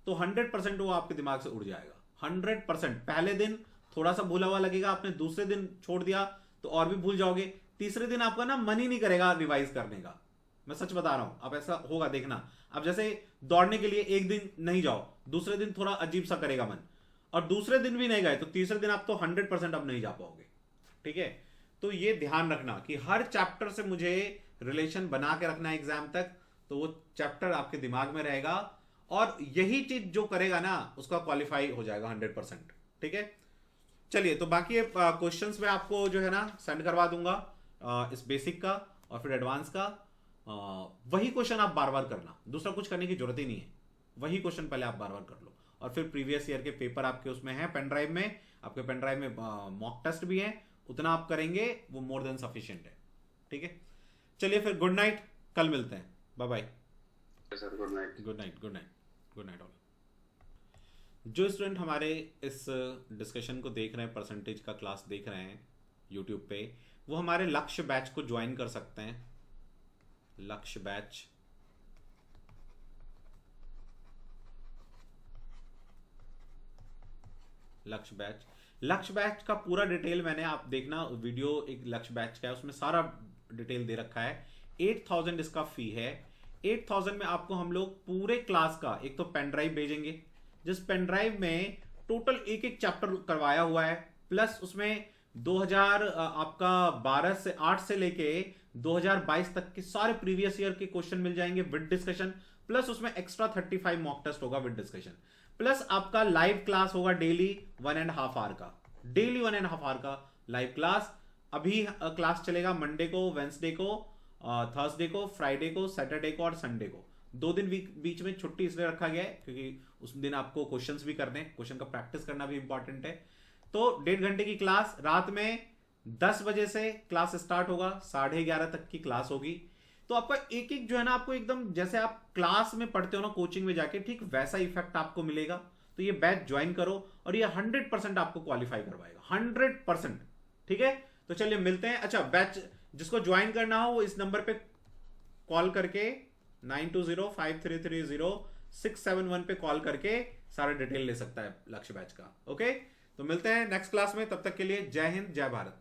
तो 100% वो आपके दिमाग से उड़ जाएगा, 100%। पहले दिन थोड़ा सा भूला हुआ लगेगा, आपने दूसरे दिन छोड़ दिया तो और भी भूल जाओगे, तीसरे दिन आपका ना मन ही नहीं करेगा रिवाइज करने का। मैं सच बता रहा हूं, अब ऐसा होगा देखना। अब जैसे दौड़ने के लिए एक दिन नहीं जाओ, दूसरे दिन थोड़ा अजीब सा करेगा मन, और दूसरे दिन भी नहीं गए तो तीसरे दिन आप तो 100% अब नहीं जा पाओगे। ठीक है, तो ये ध्यान रखना कि हर चैप्टर से मुझे रिलेशन बना के रखना है एग्जाम तक, तो वो चैप्टर आपके दिमाग में रहेगा, और यही चीज जो करेगा ना उसका क्वालिफाई हो जाएगा 100%। ठीक है, चलिए तो बाकी क्वेश्चंस में आपको जो है ना सेंड करवा दूंगा, इस बेसिक का और फिर एडवांस का। वही क्वेश्चन आप बार बार करना, दूसरा कुछ करने की जरूरत ही नहीं है, वही क्वेश्चन पहले आप बार बार कर लो। और फिर प्रीवियस ईयर के पेपर आपके उसमें है पेन ड्राइव में, आपके पेन ड्राइव में मॉक टेस्ट भी है, उतना आप करेंगे वो मोर देन सफिशिएंट है। ठीक है, चलिए फिर गुड नाइट, कल मिलते हैं, bye bye sir, good night. Good night good night good night all. जो स्टूडेंट हमारे इस डिस्कशन को देख रहे हैं, परसेंटेज का क्लास देख रहे हैं यूट्यूब पे, वो हमारे लक्ष्य बैच को ज्वाइन कर सकते हैं। लक्ष्य बैच, लक्ष्य बैच का पूरा डिटेल मैंने, आप देखना वीडियो एक लक्ष्य बैच का है, उसमें सारा डिटेल दे रखा है। 8000 इसका फी है। 8000 में आपको हम लोग पूरे क्लास का एक तो पेन ड्राइव भेजेंगे, जिस पेन ड्राइव में टोटल एक एक चैप्टर करवाया हुआ है, प्लस उसमें 2000 आपका 12 से 8 से लेके 2022 तक के सारे प्रीवियस ईयर के क्वेश्चन मिल जाएंगे विद डिस्कशन, प्लस उसमें एक्स्ट्रा 35 मॉक टेस्ट होगा विद डिस्कशन, प्लस आपका लाइव क्लास होगा डेली 1.5 आवर का, डेली 1.5 आवर का लाइव क्लास। अभी क्लास चलेगा मंडे को, वेंसडे को, थर्सडे को, फ्राइडे को, सैटरडे को और संडे को। 2 दिन बीच में छुट्टी इसलिए रखा गया है क्योंकि उस दिन आपको क्वेश्चंस भी करने हैं, क्वेश्चन का प्रैक्टिस करना भी इंपॉर्टेंट है। तो 1.5 घंटे की क्लास, रात में 10 बजे से क्लास स्टार्ट होगा, 11:30 तक की क्लास होगी। तो आपका एक एक जो है ना, आपको एकदम जैसे आप क्लास में पढ़ते हो ना कोचिंग में जाके, ठीक वैसा इफेक्ट आपको मिलेगा। तो ये बैच ज्वाइन करो और ये 100% आपको क्वालिफाई करवाएगा, 100%। ठीक है, तो चलिए मिलते हैं। अच्छा, बैच जिसको ज्वाइन करना हो वो इस नंबर पे कॉल करके 9205330671 पे कॉल करके सारा डिटेल ले सकता है लक्ष्य बैच का। ओके, तो मिलते हैं नेक्स्ट क्लास में, तब तक के लिए जय हिंद, जय भारत।